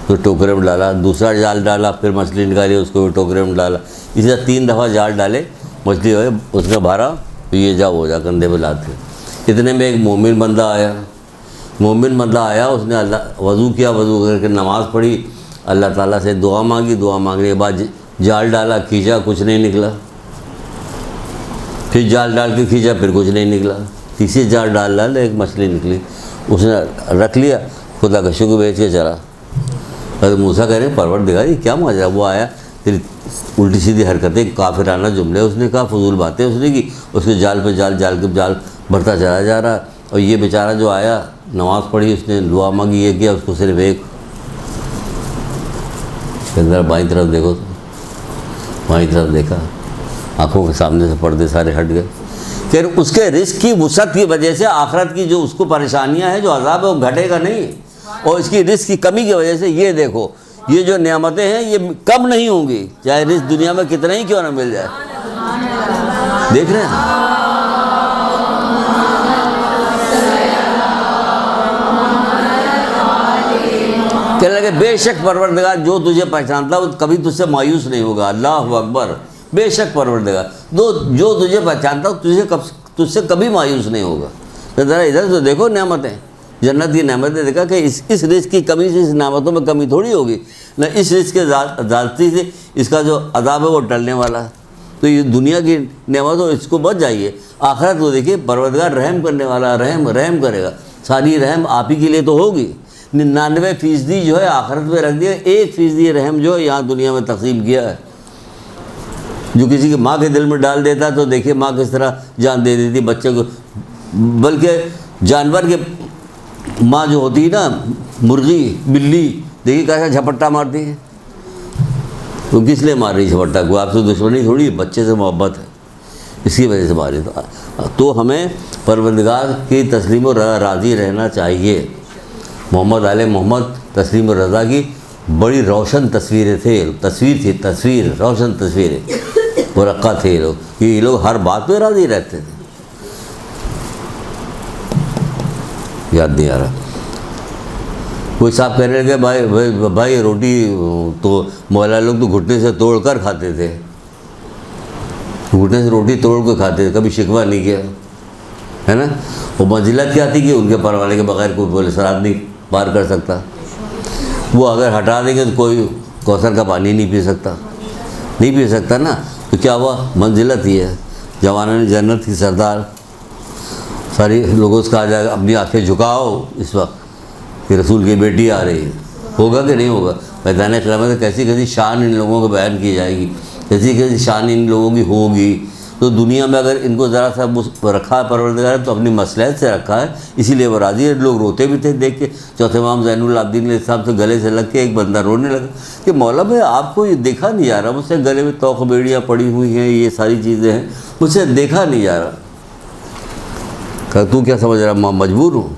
پھر ٹوکرے میں ڈالا، دوسرا جال ڈالا، پھر مچھلی نکالی، اس کو بھی ٹوکرے میں ڈالا، اسی طرح 3 دفعہ جال ڈالے، مچھلی ہوئے، اس نے بھارا تو یہ جا وہ جا کندھے پہ لاتے. اتنے میں ایک مومن بندہ آیا، اس نے اللہ وضو کیا، وضو کر کے نماز پڑھی، اللہ تعالیٰ سے دعا مانگی، دعا مانگنے کے بعد جال ڈالا، کھینچا، کچھ نہیں نکلا، پھر جال ڈال کے کھینچا، پھر کچھ نہیں نکلا، تیسری جال ڈال ایک مچھلی نکلی، اس نے رکھ لیا، خدا کا شکر بیچ کے چلا. حضرت موسیٰ کہہ رہے ہیں پروردگار کیا ماجرا. وہ آیا پھر الٹی سیدھی حرکتیں، کافرانہ جملے اس نے کہا، فضول باتیں اس نے کی، اس کے جال پہ جال، جال کے جال بڑھتا چلا جا رہا. اور یہ بیچارہ جو آیا نماز پڑھی، اس نے دعا مانگی، یہ کیا، اس کو صرف ایک ذرا بائیں طرف دیکھو، تو بائیں طرف دیکھا، آنکھوں کے سامنے سے پردے سارے ہٹ گئے. کہ اس کے رزق کی وسعت کی وجہ سے آخرت کی جو اس کو پریشانیاں ہیں، جو عذاب ہے، وہ گھٹے گا نہیں، اور اس کی رزق کی کمی کی وجہ سے یہ دیکھو یہ جو نعمتیں ہیں یہ کم نہیں ہوں گی، چاہے رزق دنیا میں کتنا ہی کیوں نہ مل جائے. دیکھ رہے ہیں؟ کہنے لگے بے شک پروردگار جو تجھے پہچانتا وہ کبھی تجھ سے مایوس نہیں ہوگا. اللہ اکبر. بے شک پروردگار جو تجھے پہچانتا تجھ سے کبھی مایوس نہیں ہوگا. تو ذرا ادھر تو دیکھو نعمتیں، جنت کی نعمتیں دیکھا کہ اس رزق کی کمی سے اس نعمتوں میں کمی تھوڑی ہوگی، نہ اس رزق کے ذاتی سے اس کا جو عذاب ہے وہ ٹلنے والا ہے. تو یہ دنیا کی نعمتوں اس کو بچ جائیے، آخرت کو دیکھیے پروردگار رحم کرنے والا، رحم کرے گا. ساری رحم آپ ہی کے لیے تو ہوگی. 99% جو ہے آخرت میں رکھ دیا، 1% رحم جو ہے یہاں دنیا میں تقسیم کیا ہے. جو کسی کی ماں کے دل میں ڈال دیتا تو دیکھیے ماں کس طرح جان دے دیتی بچے کو. بلکہ جانور کے ماں جو ہوتی ہے نا، مرغی، بلی، دیکھیے کیسا جھپٹا مارتی ہے. تو کس لیے مار رہی جھپٹا؟ کو آپ سے دشمنی تھوڑی، بچے سے محبت ہے، اس کی وجہ سے ماری. تو ہمیں پروردگار کی تسلیم و راضی رہنا چاہیے. محمد علیہ محمد تسلیم و رضا کی بڑی روشن تصویر تھی، روشن تصویریں، مرقع تھے یہ لوگ. یہ لوگ ہر بات پہ راضی رہتے تھے. یاد نہیں آ رہا. کوئی صاحب کہنے لگے بھائی روٹی تو مولا لوگ تو گھٹنے سے توڑ کر کھاتے تھے، گھٹنے سے روٹی توڑ کے کھاتے تھے، کبھی شکوہ نہیں کیا ہے نا. وہ منزلت کیا تھی کہ ان کے پروانے کے بغیر کوئی پولیس سرحد نہیں پار کر سکتا. وہ اگر ہٹا دیں گے تو کوئی کوثر کا پانی نہیں پی سکتا نا. تو کیا ہوا؟ منزلت ہی ہے. جوانوں نے جنت کی سردار ساری لوگوں سے کہا جائے گا اپنی آنکھیں جھکاؤ اس وقت کہ رسول کی بیٹی آ رہی ہے. ہوگا کہ نہیں ہوگا؟ میدان قیامت کیسی شان ان لوگوں کو بیان کی جائے گی، کیسی شان ان لوگوں کی ہوگی. تو دنیا میں اگر ان کو ذرا سا رکھا ہے پروردگار تو اپنی مصلحت سے رکھا ہے، اسی لیے وہ راضی ہے. لوگ روتے بھی تھے دیکھ کے. چوتھے امام زین العابدین علیہ السلام سے گلے سے لگ کے ایک بندہ رونے لگا کہ مولا بھائی آپ کو یہ دیکھا نہیں جا رہا، مجھ سے گلے میں توق بیڑیاں پڑی ہوئی ہیں، یہ ساری چیزیں ہیں، مجھ سے دیکھا نہیں جا رہا. کہ تو کیا سمجھ رہا میں مجبور ہوں.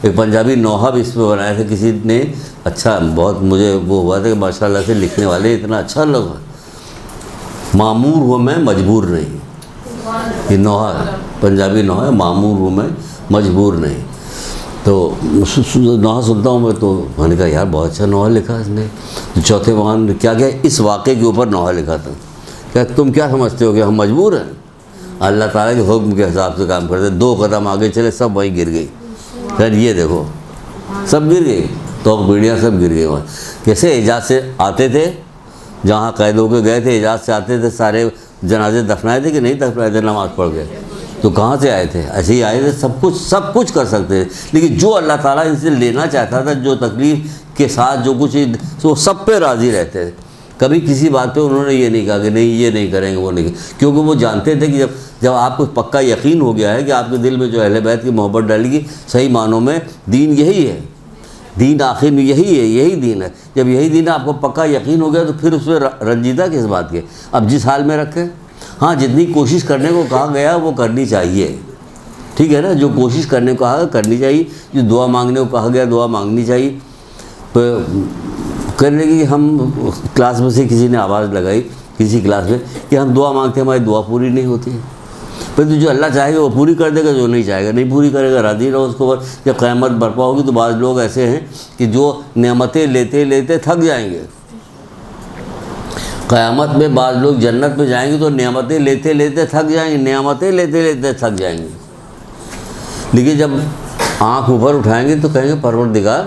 ایک پنجابی نوحہ بھی اس پہ بنایا تھا کسی نے، اچھا بہت مجھے وہ ہوا تھا کہ ماشاء اللہ سے لکھنے والے اتنا اچھا لگا. معمور ہوں میں مجبور نہیں. یہ نوحہ پنجابی نوحہ ہے، معمور ہوں میں مجبور نہیں. تو نوحہ سنتا ہوں میں تو میں نے کہا یار بہت اچھا نوحہ لکھا اس نے. چوتھے امام نے کیا اس واقعے کے اوپر نوحہ لکھا تھا. کہ تم کیا سمجھتے ہو کہ ہم مجبور ہیں؟ اللہ تعالیٰ کے حکم کے حساب سے کام کرتے. 2 قدم آگے چلے سب وہیں گر گئی. خیر یہ دیکھو سب گر گئی، توق بیڑیاں سب گر گئی. وہاں کیسے حجاز سے آتے تھے، جہاں قید ہو کے گئے تھے حجاز سے آتے تھے، سارے جنازے دفنائے تھے کہ نہیں دفنائے تھے؟ نماز پڑھ گئے تو کہاں سے آئے تھے؟ ایسے ہی آئے تھے. سب کچھ کر سکتے تھے، لیکن جو اللہ تعالیٰ ان سے لینا چاہتا تھا، جو تکلیف کے ساتھ جو کچھ وہ سب پہ راضی رہتے تھے. کبھی کسی بات پہ انہوں نے یہ نہیں کہا کہ نہیں یہ نہیں کریں گے وہ نہیں، کیونکہ وہ جانتے تھے کہ جب آپ کو پکا یقین ہو گیا ہے کہ آپ کے دل میں جو اہل بیت کی محبت ڈالے گی، صحیح معنوں میں دین یہی ہے، دین آخر میں یہی دین ہے. جب یہی دین آپ کو پکا یقین ہو گیا تو پھر اس پہ رنجیدہ کس بات کے؟ اب جس حال میں رکھیں. ہاں جتنی کوشش کرنے کو کہا گیا وہ کرنی چاہیے، ٹھیک ہے نا. جو کوشش کرنے کو کہا کرنی چاہیے، جو دعا مانگنے کو کہا گیا دعا مانگنی چاہیے. تو کرنے کی ہم کلاس میں سے کسی نے آواز لگائی کسی کلاس میں کہ ہم دعا مانگتے ہیں ہماری دعا پوری نہیں ہوتی ہے. پھر تو جو اللہ چاہے گا وہ پوری کر دے گا، جو نہیں چاہے گا نہیں پوری کرے گا، راضی رہو اس کو۔ جب قیامت برپا ہوگی تو بعض لوگ ایسے ہیں کہ جو نعمتیں لیتے لیتے تھک جائیں گے۔ قیامت میں بعض لوگ جنت میں جائیں گے تو نعمتیں لیتے لیتے تھک جائیں گے، نعمتیں لیتے لیتے تھک جائیں گے، لیکن جب آنکھ اوپر اٹھائیں گے تو کہیں گے پروردگار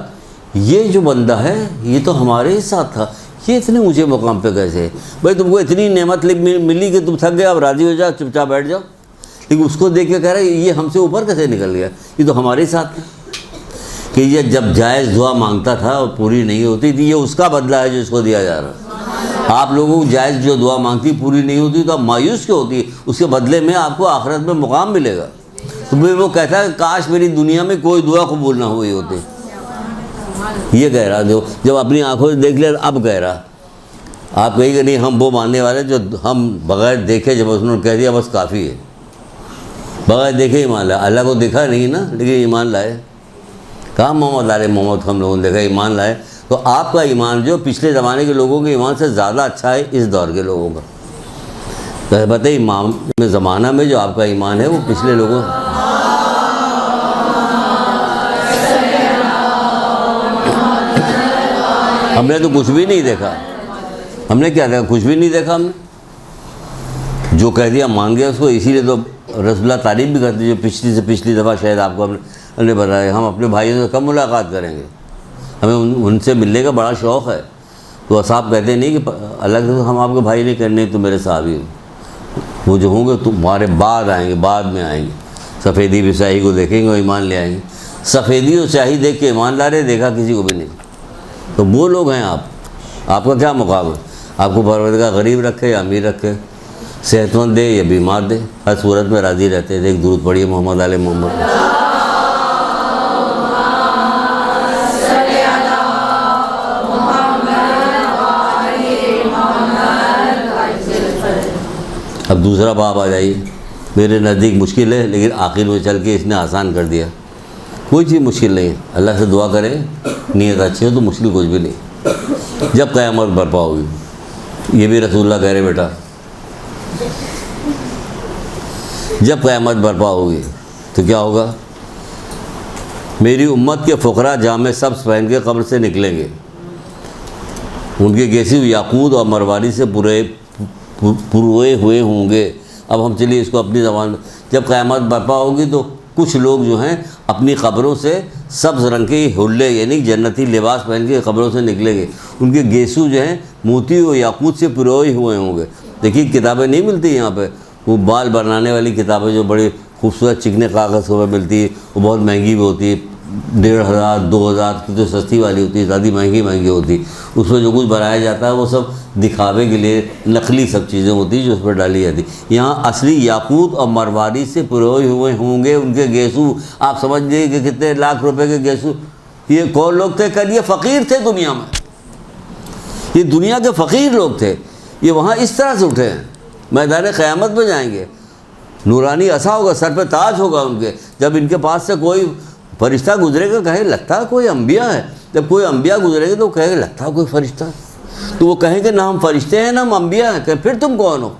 یہ جو بندہ ہے یہ تو ہمارے ہی ساتھ تھا، یہ اتنے اونچے مقام پہ کیسے ہے؟ بھائی تم کو اتنی نعمت ملی کہ تم تھک گئے، اب راضی ہو جاؤ، چپ چاپ بیٹھ جاؤ، لیکن اس کو دیکھ کے کہہ رہا ہے یہ ہم سے اوپر کیسے نکل گیا، یہ تو ہمارے ہی ساتھ تھا۔ کہ یہ جب جائز دعا مانگتا تھا اور پوری نہیں ہوتی تھی، یہ اس کا بدلہ ہے جو اس کو دیا جا رہا ہے۔ آپ لوگوں کو جائز جو دعا مانگتی پوری نہیں ہوتی تو آپ مایوس کیوں ہوتی ہے؟ اس کے بدلے میں آپ کو آخرت میں مقام ملے گا۔ تو پھر وہ کہتا ہے کاش میری دنیا میں کوئی دعا قبول نہ ہوئی ہوتی، یہ کہہ رہا جو جب اپنی آنکھوں سے دیکھ لیا اب کہہ رہا۔ آپ کہیں گے نہیں ہم وہ ماننے والے جو ہم بغیر دیکھے جب انہوں نے کہہ دیا بس کافی ہے، بغیر دیکھے ایمان لائے، اللہ کو دیکھا نہیں نا لیکن ایمان لائے۔ کہاں محمد آل محمد ہم لوگوں نے دیکھا ایمان لائے؟ تو آپ کا ایمان جو پچھلے زمانے کے لوگوں کے ایمان سے زیادہ اچھا ہے اس دور کے لوگوں کا۔ تو بتائیے امام میں زمانہ میں جو آپ کا ایمان ہے وہ پچھلے لوگوں ہم نے تو کچھ بھی نہیں دیکھا۔ ہم نے کیا دیکھا؟ کچھ بھی نہیں دیکھا۔ ہم نے جو کہہ دیا مان گیا اس کو، اسی لیے تو رسول اللہ تعریف بھی کرتے جو پچھلی سے پچھلی دفعہ شاید آپ کو ہم نے بتایا ہم اپنے بھائیوں سے کم ملاقات کریں گے، ہمیں ان سے ملنے کا بڑا شوق ہے۔ تو اصحاب کہتے نہیں کہ اللہ کے ہم آپ کے بھائی نہیں کرنے تو میرے صحابی وہ جو ہوں گے تمہارے بعد آئیں گے، بعد میں آئیں گے، سفیدی بھی سیاہی کو دیکھیں گے اور ایمان لے آئیں گے۔ سفیدی اور سیاہی دیکھ کے ایمان لا رہے دیکھا کسی کو بھی نہیں، تو وہ لوگ ہیں آپ کا کیا مقابلہ؟ آپ کو پروردگار غریب رکھے یا امیر رکھے، صحت مند دے یا بیمار دے، ہر صورت میں راضی رہتے ہیں۔ ایک درود پڑھیے محمد آل محمد۔ اب دوسرا باب آ جائیے۔ میرے نزدیک مشکل ہے لیکن آخر میں چل کے اس نے آسان کر دیا۔ کوئی چیز مشکل نہیں ہے، اللہ سے دعا کریں نیت اچھی ہو تو مشکل کچھ بھی نہیں۔ جب قیامت برپا ہوگی، یہ بھی رسول اللہ کہہ رہے بیٹا، جب قیامت برپا ہوگی تو کیا ہوگا؟ میری امت کے فقراء جامع سبز پہن کے قبر سے نکلیں گے، ان کے گیسی یاقوت اور مرواری سے پروئے ہوئے ہوں گے۔ اب ہم چلیے اس کو اپنی زبان میں، جب قیامت برپا ہوگی تو کچھ لوگ جو ہیں اپنی قبروں سے سبز رنگ کے حلے یعنی جنتی لباس پہن کے قبروں سے نکلیں گے، ان کے گیسو جو ہیں موتی و یاقوت سے پروئے ہوئے ہوں گے۔ دیکھیے کتابیں نہیں ملتی یہاں پہ، وہ بال بنانے والی کتابیں جو بڑی خوبصورت چکنے کاغذ پر ملتی ہے، وہ بہت مہنگی بھی ہوتی ہے، 1500 2000 کی تو سستی والی ہوتی ہے، زیادہ مہنگی ہوتی ہے۔ اس میں جو کچھ بنایا جاتا ہے وہ سب دکھاوے کے لیے نقلی سب چیزیں ہوتی ہیں جو اس پر ڈالی جاتی۔ یہاں اصلی یاقوت اور مرواری سے پروئے ہوئے ہوں گے ان کے گیسو۔ آپ سمجھ لیجیے کہ کتنے لاکھ روپے کے گیسو۔ یہ کون لوگ تھے؟ کل یہ فقیر تھے دنیا میں، یہ دنیا کے فقیر لوگ تھے، یہ وہاں اس طرح سے اٹھے ہیں، میدان قیامت میں جائیں گے، نورانی عصا ہوگا، سر پہ تاج ہوگا ان کے۔ جب ان کے پاس سے کوئی فرشتہ گزرے گا کہے لگتا ہے کوئی انبیاء ہے، جب کوئی انبیاء گزرے گا تو کہے گا لگتا ہے کوئی فرشتہ ہے، تو وہ کہیں گے نہ ہم فرشتے ہیں نہ ہم انبیاء ہیں۔ کہ پھر تم کون ہو؟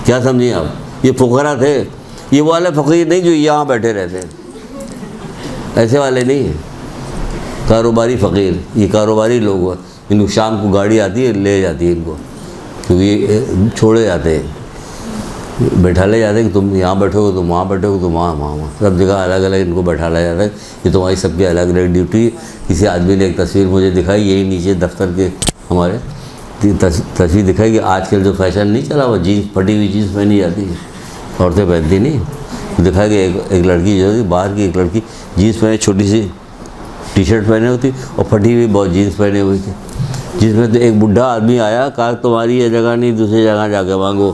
کیا سمجھیں آپ؟ یہ فقراء تھے، یہ وہ والے فقیر نہیں جو یہاں بیٹھے رہتے ہیں، ایسے والے نہیں ہیں، کاروباری فقیر، یہ کاروباری لوگ ہیں، ان کو شام کو گاڑی آتی ہے لے جاتی ہے ان کو، کیونکہ یہ چھوڑے جاتے ہیں، بیٹھا لے جاتے ہیں کہ تم یہاں بیٹھو گے تم وہاں بیٹھو گے تم وہاں سب جگہ الگ الگ ان کو بیٹھا لا جاتا ہے۔ یہ تمہاری سب کی الگ الگ ڈیوٹی ہے۔ کسی آدمی نے ایک تصویر مجھے دکھائی، یہی نیچے دفتر کے ہمارے تصویر دکھائی کہ آج کل جو فیشن نہیں چلا وہ جینس، پھٹی ہوئی جینس پہنی جاتی ہے، عورتیں پہنتی نہیں۔ دکھایا کہ ایک لڑکی جو ہے باہر کی ایک لڑکی جینس پہنے، چھوٹی سی ٹی شرٹ پہنے ہوتی اور پھٹی ہوئی بہت جینس پہنے ہوئی تھی، جس میں تو ایک بڈھا آدمی آیا کہا تمہاری یہ جگہ نہیں دوسری جگہ جا کے مانگو۔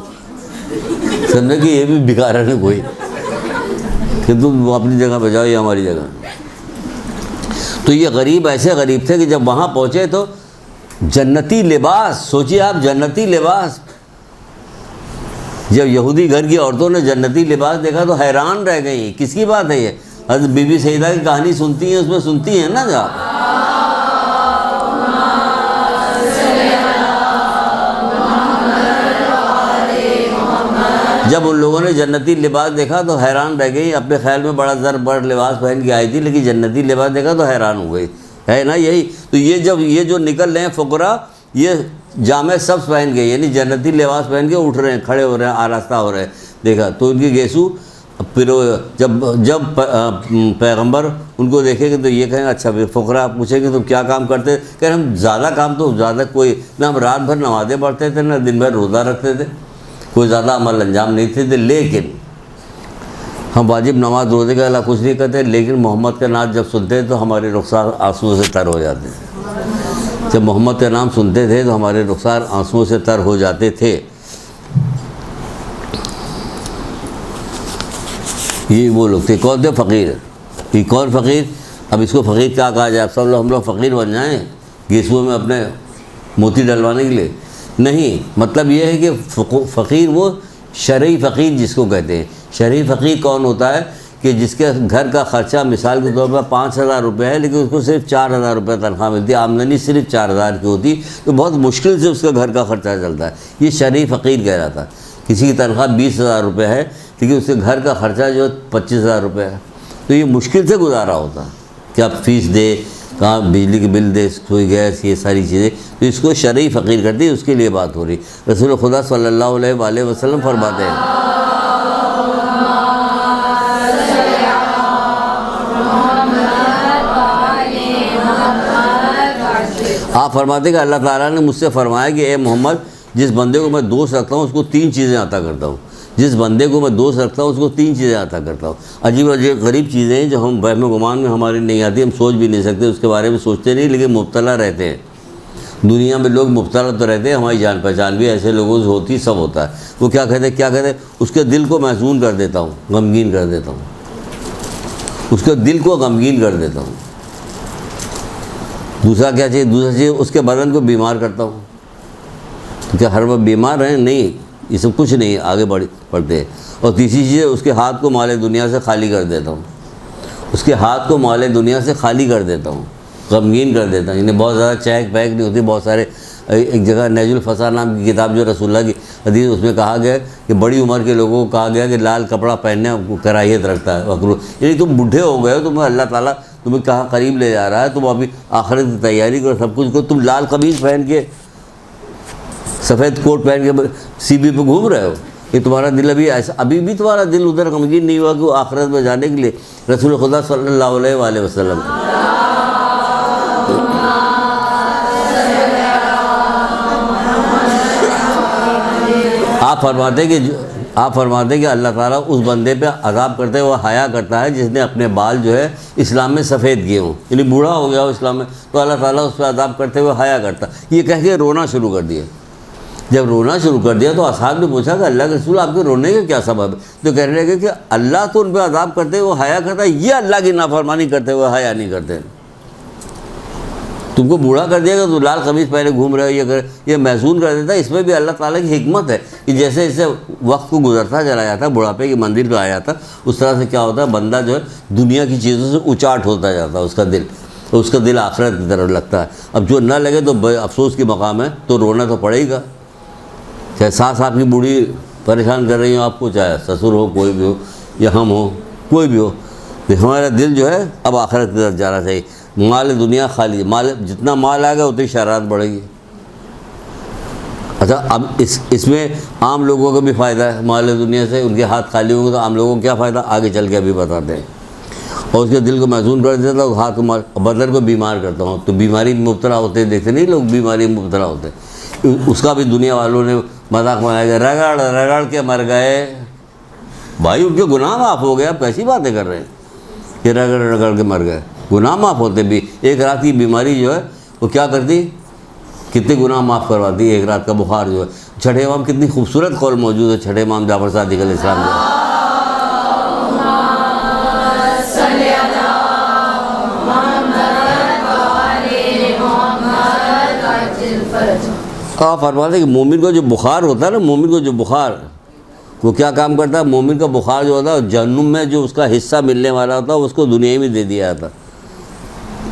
سمجھے کہ یہ بھی بیکار ہے کوئی کہ تم اپنی جگہ پہ جاؤ، یہ ہماری جگہ۔ تو یہ غریب ایسے غریب تھے کہ جب وہاں پہنچے تو جنتی لباس، سوچیے آپ جنتی لباس، جب یہودی گھر کی عورتوں نے جنتی لباس دیکھا تو حیران رہ گئی، کس کی بات ہے یہ؟ حضرت بی بی سیدہ کی کہانی سنتی ہیں، اس میں سنتی ہیں نا جب جب ان لوگوں نے جنتی لباس دیکھا تو حیران رہ گئی. اپنے خیال میں بڑا بڑا لباس پہن کے آئی تھی, لیکن جنتی لباس دیکھا تو حیران ہو گئی. ہے نا یہی تو. یہ جو نکل رہے ہیں فقراء, یہ جامع سبز پہن کے, یعنی جنتی لباس پہن کے اٹھ رہے ہیں, کھڑے ہو رہے ہیں, آراستہ ہو رہے ہیں. دیکھا تو ان کی گیسو پھر جب پیغمبر ان کو دیکھیں گے تو یہ کہیں اچھا. فقراء پوچھیں گے تو کیا کام کرتے, کہ ہم زیادہ کام تو زیادہ کوئی نہ, ہم رات بھر نمازیں پڑھتے تھے, نہ دن بھر روزہ رکھتے تھے, کوئی زیادہ عمل انجام نہیں تھے, لیکن ہم واجب نماز روزے کا اللہ کچھ نہیں کرتے, لیکن محمد کا نام جب سنتے تو ہمارے رخسار آنسوؤں سے تر ہو جاتے تھے. جب محمد کا نام سنتے تھے تو ہمارے رخسار آنسوؤں سے تر ہو جاتے تھے. یہ وہ لوگ تھے. کون تھے؟ فقیر. یہ کون فقیر؟ اب اس کو فقیر کیا کہا جائے؟ اب سب لوگ ہم لوگ فقیر بن جائیں گیسوؤں میں اپنے موتی ڈلوانے کے لیے؟ نہیں. مطلب یہ ہے کہ فقیر وہ شرعی فقیر جس کو کہتے ہیں. شرعی فقیر کون ہوتا ہے؟ کہ جس کے گھر کا خرچہ مثال کے طور پر 5,000 روپے ہے, لیکن اس کو صرف 4,000 روپے تنخواہ ملتی ہے, آمدنی صرف 4,000 کی ہوتی, تو بہت مشکل سے اس کا گھر کا خرچہ چلتا ہے. یہ شرعی فقیر کہہ رہا تھا. کسی کی تنخواہ 20,000 روپے ہے, لیکن اس کے گھر کا خرچہ جو 25,000 روپے ہے, تو یہ مشکل سے گزارا ہوتا ہے کہ آپ فیس دے, کہاں بجلی کے بل دے, کوئی گیس, یہ ساری چیزیں. تو اس کو شرعی فقیر کرتی ہے, اس کے لیے بات ہو رہی. رسول خدا صلی اللہ علیہ وآلہ وسلم فرماتے ہیں, آپ فرماتے کہ اللہ تعالیٰ نے مجھ سے فرمایا کہ اے محمد, جس بندے کو میں دوست رکھتا ہوں اس کو 3 چیزیں عطا کرتا ہوں. جس بندے کو میں دوست رکھتا ہوں اس کو 3 چیزیں عطا کرتا ہوں. عجیب عجیب غریب چیزیں ہیں جو ہم وہم و گمان میں ہماری نہیں آتی, ہم سوچ بھی نہیں سکتے, اس کے بارے میں سوچتے نہیں, لیکن مبتلا رہتے ہیں. دنیا میں لوگ مبتلا تو رہتے ہیں, ہماری جان پہچان بھی ایسے لوگوں سے ہوتی, سب ہوتا ہے. وہ کیا کہتے ہیں؟ اس کے دل کو محزون کر دیتا ہوں, غمگین کر دیتا ہوں, اس کے دل کو غمگین کر دیتا ہوں. دوسرا کیا چاہیے؟ دوسرا چیز اس کے بدن کو بیمار کرتا ہوں. تو کیا ہر وقت بیمار ہیں؟ نہیں, یہ سب کچھ نہیں, آگے بڑھتے ہیں. اور تیسری چیز اس کے ہاتھ کو مال دنیا سے خالی کر دیتا ہوں. اس کے ہاتھ کو مال دنیا سے خالی کر دیتا ہوں, غمگین کر دیتا ہوں. انہیں بہت زیادہ چہک پہک نہیں ہوتی. بہت سارے, ایک جگہ نیج الفسا نام کی کتاب جو رسول اللہ کی حدیث, اس میں کہا گیا کہ بڑی عمر کے لوگوں کو کہا گیا کہ لال کپڑا پہننے کو کراہیت رکھتا ہے, مکروہ. یعنی تم بوڑھے ہو گئے ہو, تمہیں اللہ تعالیٰ تمہیں کہاں قریب لے جا رہا ہے, تم ابھی آخرت کی تیاری کرو, سب کچھ کرو, تم لال قمیص پہن کے, سفید کوٹ پہن کے سی بی پہ گھوم رہے ہو. کہ تمہارا دل ابھی بھی تمہارا دل ادھر غمگین نہیں ہوا کہ وہ آخرت میں جانے کے لیے رسول خدا صلی اللہ علیہ وآلہ وسلم. آپ فرماتے کہ اللہ تعالیٰ اس بندے پہ عذاب کرتے وہ حیا کرتا ہے جس نے اپنے بال جو ہے اسلام میں سفید کیے ہوں, یعنی بوڑھا ہو گیا ہو اسلام میں, تو اللہ تعالیٰ اس پہ عذاب کرتے ہوئے حیا کرتا. یہ کہہ کے رونا شروع کر دیا. جب رونا شروع کر دیا تو اصحاب نے پوچھا کہ اللہ کے رسول آپ کے رونے کا کیا سبب ہے؟ تو کہنے لگے کہ اللہ تو ان پہ عذاب کرتے ہوئے حیا کرتا ہے, یہ اللہ کی نافرمانی کرتے ہوئے حیا نہیں کرتے. تم کو بوڑھا کر دیا گا تو لال قمیص پہلے گھوم رہے ہو, یہ محزون کر دیتا ہے. اس میں بھی اللہ تعالیٰ کی حکمت ہے کہ جیسے جیسے وقت کو گزرتا چلا جاتا ہے, بڑھاپے کی منزل پہ آ جاتا, اس طرح سے کیا ہوتا ہے, بندہ جو ہے دنیا کی چیزوں سے اچاٹ ہوتا جاتا ہے اس کا دل, تو اس کا دل آخرت کی طرف لگتا ہے. اب جو نہ لگے تو افسوس کی مقام ہے, تو رونا تو پڑے گا. چاہے ساس آپ کی بوڑھی پریشان کر رہی ہو آپ کو, چاہے سسر ہو, کوئی بھی ہو, یا ہم ہو, کوئی بھی ہو, ہمارا دل جو ہے اب آخرت کی طرف جانا چاہیے. مال دنیا خالی, مال جتنا مال آئے گا اتنی شرارت بڑھے گی. اچھا, اب اس میں عام لوگوں کو بھی فائدہ ہے. مال دنیا سے ان کے ہاتھ خالی ہوں گے تو عام لوگوں کو کیا فائدہ, آگے چل کے ابھی بتاتے ہیں. اور اس کے دل کو محزون کر دیتا ہوں, ہاتھ کو بدن کو بیمار کرتا ہوں. تو بیماری میں مبتلا ہوتے ہیں, دیکھتے نہیں لوگ بیماری میں مبتلا ہوتے ہیں. اس کا بھی دنیا والوں نے مذاق بنایا کہ رگڑ رگڑ کے مر گئے. بھائی ان کے گناہ معاف ہو گئے, آپ کیسی باتیں کر رہے ہیں کہ رگڑ رگڑ کے مر گئے؟ گناہ معاف ہوتے بھی. ایک رات کی بیماری جو ہے وہ کیا کرتی, کتنے گناہ معاف کرواتی. ایک رات کا بخار جو ہے. چھٹے امام, کتنی خوبصورت قول موجود ہے چھٹے امام جعفر صادق علیہ السلام میں. آپ فرماتے کہ مومن کو جو بخار ہوتا ہے نا, مومن کو جو بخار, وہ کیا کام کرتا ہے, مومن کا بخار جو ہوتا ہے جہنم میں جو اس کا حصہ ملنے والا ہوتا ہے اس کو دنیا میں دے دیا جاتا.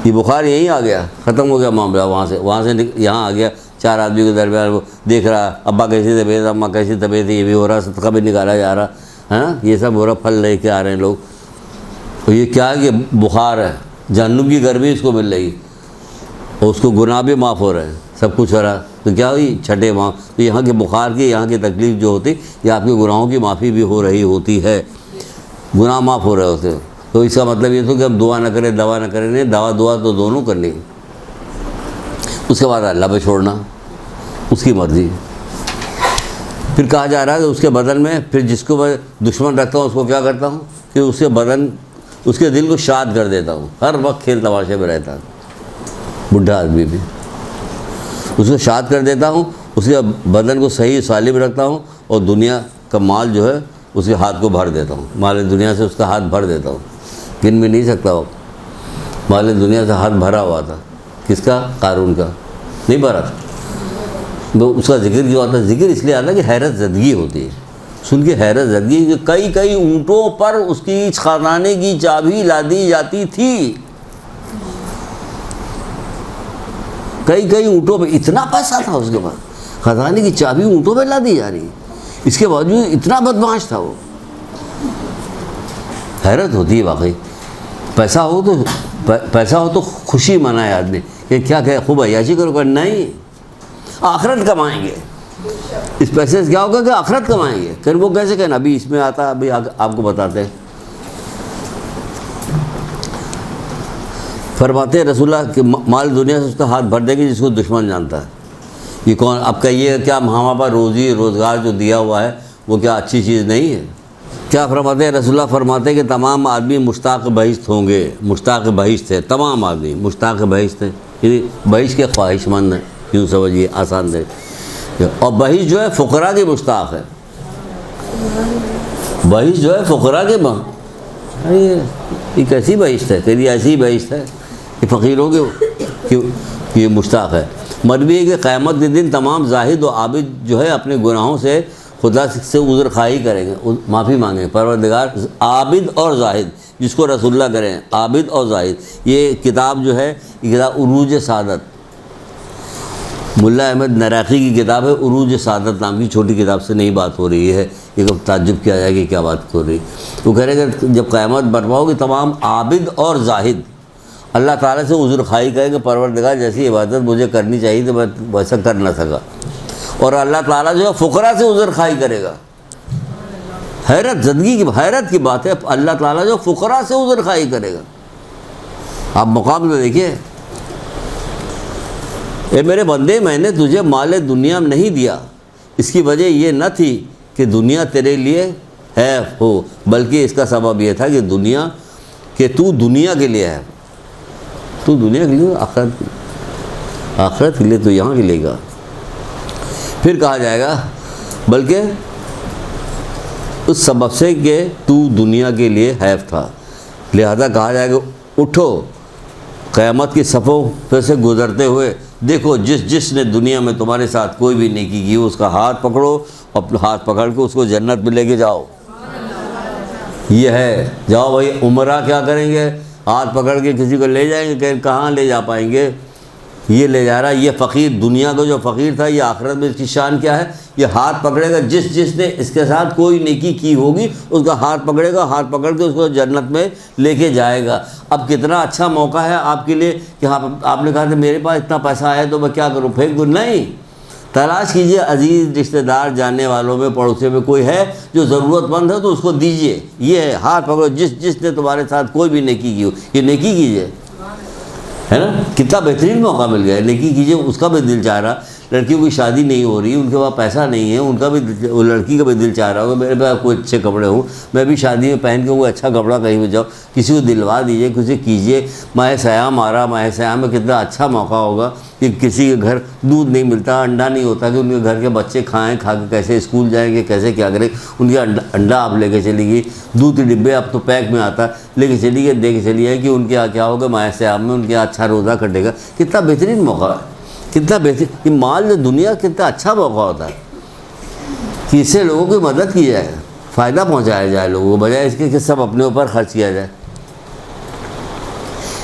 یہ بخار یہیں آ گیا, ختم ہو گیا معاملہ, وہاں سے یہاں آ گیا, 4 آدمی کے درمیان وہ دیکھ رہا ابا کیسی طبیعت اماں کیسی طبیعت ہے، یہ بھی ہو رہا، صدقہ بھی نکالا جا رہا ہے نا، یہ سب ہو رہا، پھل لے کے آ رہے ہیں لوگ. تو یہ کیا ہے کہ بخار ہے، جہنم کی گرمی اس کو مل رہی اور اس کو گناہ بھی معاف ہو رہے ہیں، سب کچھ ہو رہا. تو کیا ہوئی چھٹے ماہ. تو یہاں کے بخار کی، یہاں کی تکلیف جو ہوتی، یہ آپ کے گناہوں کی معافی بھی ہو رہی ہوتی ہے، گناہ معاف ہو رہے ہوتے ہیں. تو اس کا مطلب یہ تھا کہ ہم دعا نہ کریں، دوا نہ کریں، نہیں، دعا تو دونوں کرنی. اس کے بعد اللہ پہ چھوڑنا، اس کی مرضی. پھر کہا جا رہا ہے کہ اس کے بدن میں، پھر جس کو میں دشمن رکھتا ہوں اس کو کیا کرتا ہوں کہ اس کے بدن، اس کے دل کو شاد کر دیتا ہوں. ہر وقت کھیل تماشے میں رہتا ہے بڈھا آدمی بھی، اس کو شاد کر دیتا ہوں، اس کے بدن کو صحیح سالم رکھتا ہوں، اور دنیا کا مال جو ہے اس کے ہاتھ کو بھر دیتا ہوں. مال دنیا سے اس کا ہاتھ بھر دیتا ہوں، گن بھی نہیں سکتا. وہ مال دنیا سے ہاتھ بھرا ہوا تھا. کس کا؟ قارون کا. نہیں بھرا تھا. تو اس کا ذکر کیوں آتا ہے؟ ذکر اس لیے آتا ہے کہ حیرت زدگی ہوتی ہے. سن کے حیرت زدگی کہ کئی اونٹوں پر اس کی خزانے کی چابی لادی جاتی تھی. کئی اونٹوں پہ اتنا پیسہ تھا اس کے پاس، خزانے کی چابی اونٹوں پہ لادی جا رہی. اس کے باوجود اتنا بدمعاش تھا وہ. حیرت ہوتی ہے واقعی. پیسہ ہو تو خوشی منائے آدمی کہ کیا کہ خوب عیاشی کرو، کہ نہیں، آخرت کمائیں گے. اس پیسے سے کیا ہوگا کہ آخرت کمائیں گے. پھر وہ کیسے کہنا؟ ابھی اس میں آتا، ابھی آپ کو بتاتے ہیں. فرماتے ہیں رسول اللہ کہ مال دنیا سے اس کا ہاتھ بھر دے گی جس کو دشمن جانتا ہے. یہ کون؟ اب کہیے کیا ہمارے پاس روزی روزگار جو دیا ہوا ہے وہ کیا اچھی چیز نہیں ہے؟ کیا فرماتے ہیں رسول اللہ؟ فرماتے ہیں کہ تمام آدمی مشتاق بہشت ہوں گے. مشتاق بہشت ہے، تمام آدمی مشتاق بہشت ہے، یعنی بہشت کے خواہش مند ہیں، یوں سمجھیے، آسان دے. اور بہشت جو ہے فقراء کی مشتاق ہے. بہشت جو ہے فقراء کے یہ کیسی بہشت ہے؟ کہ یہ ایسی بہشت ہے کہ فقیروں کے یہ مشتاق ہے. مطلب یہ کہ قیامت کے دن تمام زاہد و عابد جو ہے اپنے گناہوں سے خدا سے عذر خواہی کریں گے، معافی مانگیں گے. پروردگار عابد اور زاہد، جس کو رسول اللہ کریں، عابد اور زاہد. یہ کتاب جو ہے، یہ کتاب عروج سعادت، ملا احمد نراقی کی کتاب ہے. عروج سعادت نام کی چھوٹی کتاب سے نہیں بات ہو رہی ہے. یہ تعجب کیا جائے کہ کیا بات ہو رہی. وہ کہہ رہے کہ جب قیامت برپا ہوگی تمام عابد اور زاہد اللہ تعالیٰ سے عذر خواہی کریں کہ پروردگار جیسی عبادت مجھے کرنی چاہیے تو میں ویسا کر نہ سکا. اور اللہ تعالیٰ جو ہے فقراء سے عذر خواہی کرے گا. حیرت زدگی کی، حیرت کی بات ہے. اللہ تعالیٰ جو فقراء سے عذر خواہی کرے گا. آپ مقام میں دیکھیے، اے میرے بندے، میں نے تجھے مال دنیا میں نہیں دیا، اس کی وجہ یہ نہ تھی کہ دنیا تیرے لیے ہے ہو، بلکہ اس کا سبب یہ تھا کہ دنیا، کہ تو دنیا کے لیے ہے. تو دنیا کے لیے، آخرت کے لیے تو یہاں کے لیے گا. پھر کہا جائے گا بلکہ اس سبب سے کہ تو دنیا کے لیے حیف تھا، لہذا کہا جائے گا اٹھو قیامت کی صفوں پہ سے گزرتے ہوئے دیکھو جس نے دنیا میں تمہارے ساتھ کوئی بھی نیکی کی اس کا ہاتھ پکڑو، اور ہاتھ پکڑ کے اس کو جنت میں لے کے جاؤ. یہ ہے، جاؤ بھائی. عمرہ کیا کریں گے؟ ہاتھ پکڑ کے کسی کو لے جائیں گے، کہ کہاں لے جا پائیں گے؟ یہ لے جا رہا ہے. یہ فقیر دنیا کا جو فقیر تھا، یہ آخرت میں اس کی شان کیا ہے؟ یہ ہاتھ پکڑے گا، جس نے اس کے ساتھ کوئی نیکی کی ہوگی اس کا ہاتھ پکڑے گا، ہاتھ پکڑ کے اس کو جنت میں لے کے جائے گا. اب کتنا اچھا موقع ہے آپ کے لیے کہ آپ نے کہا کہ میرے پاس اتنا پیسہ آیا تو میں کیا کروں، پھینک دوں؟ نہیں، تلاش کیجئے. عزیز رشتہ دار جاننے والوں میں، پڑوسی میں کوئی ہے جو ضرورت مند ہے تو اس کو دیجئے. یہ ہے، ہاتھ پکڑو. جس نے تمہارے ساتھ کوئی بھی نیکی کی ہو، یہ نیکی کیجئے، ہے نا. کتنا بہترین موقع مل گیا ہے. نیکی کیجئے. اس کا بھی دل چاہ رہا، لڑکیوں کی شادی نہیں ہو رہی، ان کے پاس پیسہ نہیں ہے، ان کا بھی لڑکی کا بھی دل چاہ رہا ہوگا میرے پاس کوئی اچھے کپڑے ہوں، میں بھی شادی میں پہن کے کوئی اچھا کپڑا کہیں بھی جاؤ. کسی کو دلوا دیجئے، کسی کیجئے. ماہ سیام آ رہا، ماہ سیام میں کتنا اچھا موقع ہوگا کہ کسی کے گھر دودھ نہیں ملتا، انڈا نہیں ہوتا کہ ان کے گھر کے بچے کھائیں، کھا کے کیسے اسکول جائیں گے، کیسے کیا کریں. ان کے انڈا آپ لے کے چلی گئی، دودھ کے ڈبے اب تو پیک میں آتا، لے کے چلی گئی، دے کے چلی گئی کہ ان کے یہاں کیا ہوگا ماہ سیام میں، ان کے یہاں اچھا روزہ کٹے گا. کتنا بہترین موقع ہے، کتنا بہترین. یہ مال جو دنیا کتنا اچھا موقع ہوتا ہے کہ اس سے لوگوں کی مدد کی جائے، فائدہ پہنچایا جائے لوگوں کو، بجائے اس کے کہ سب اپنے اوپر خرچ کیا جائے.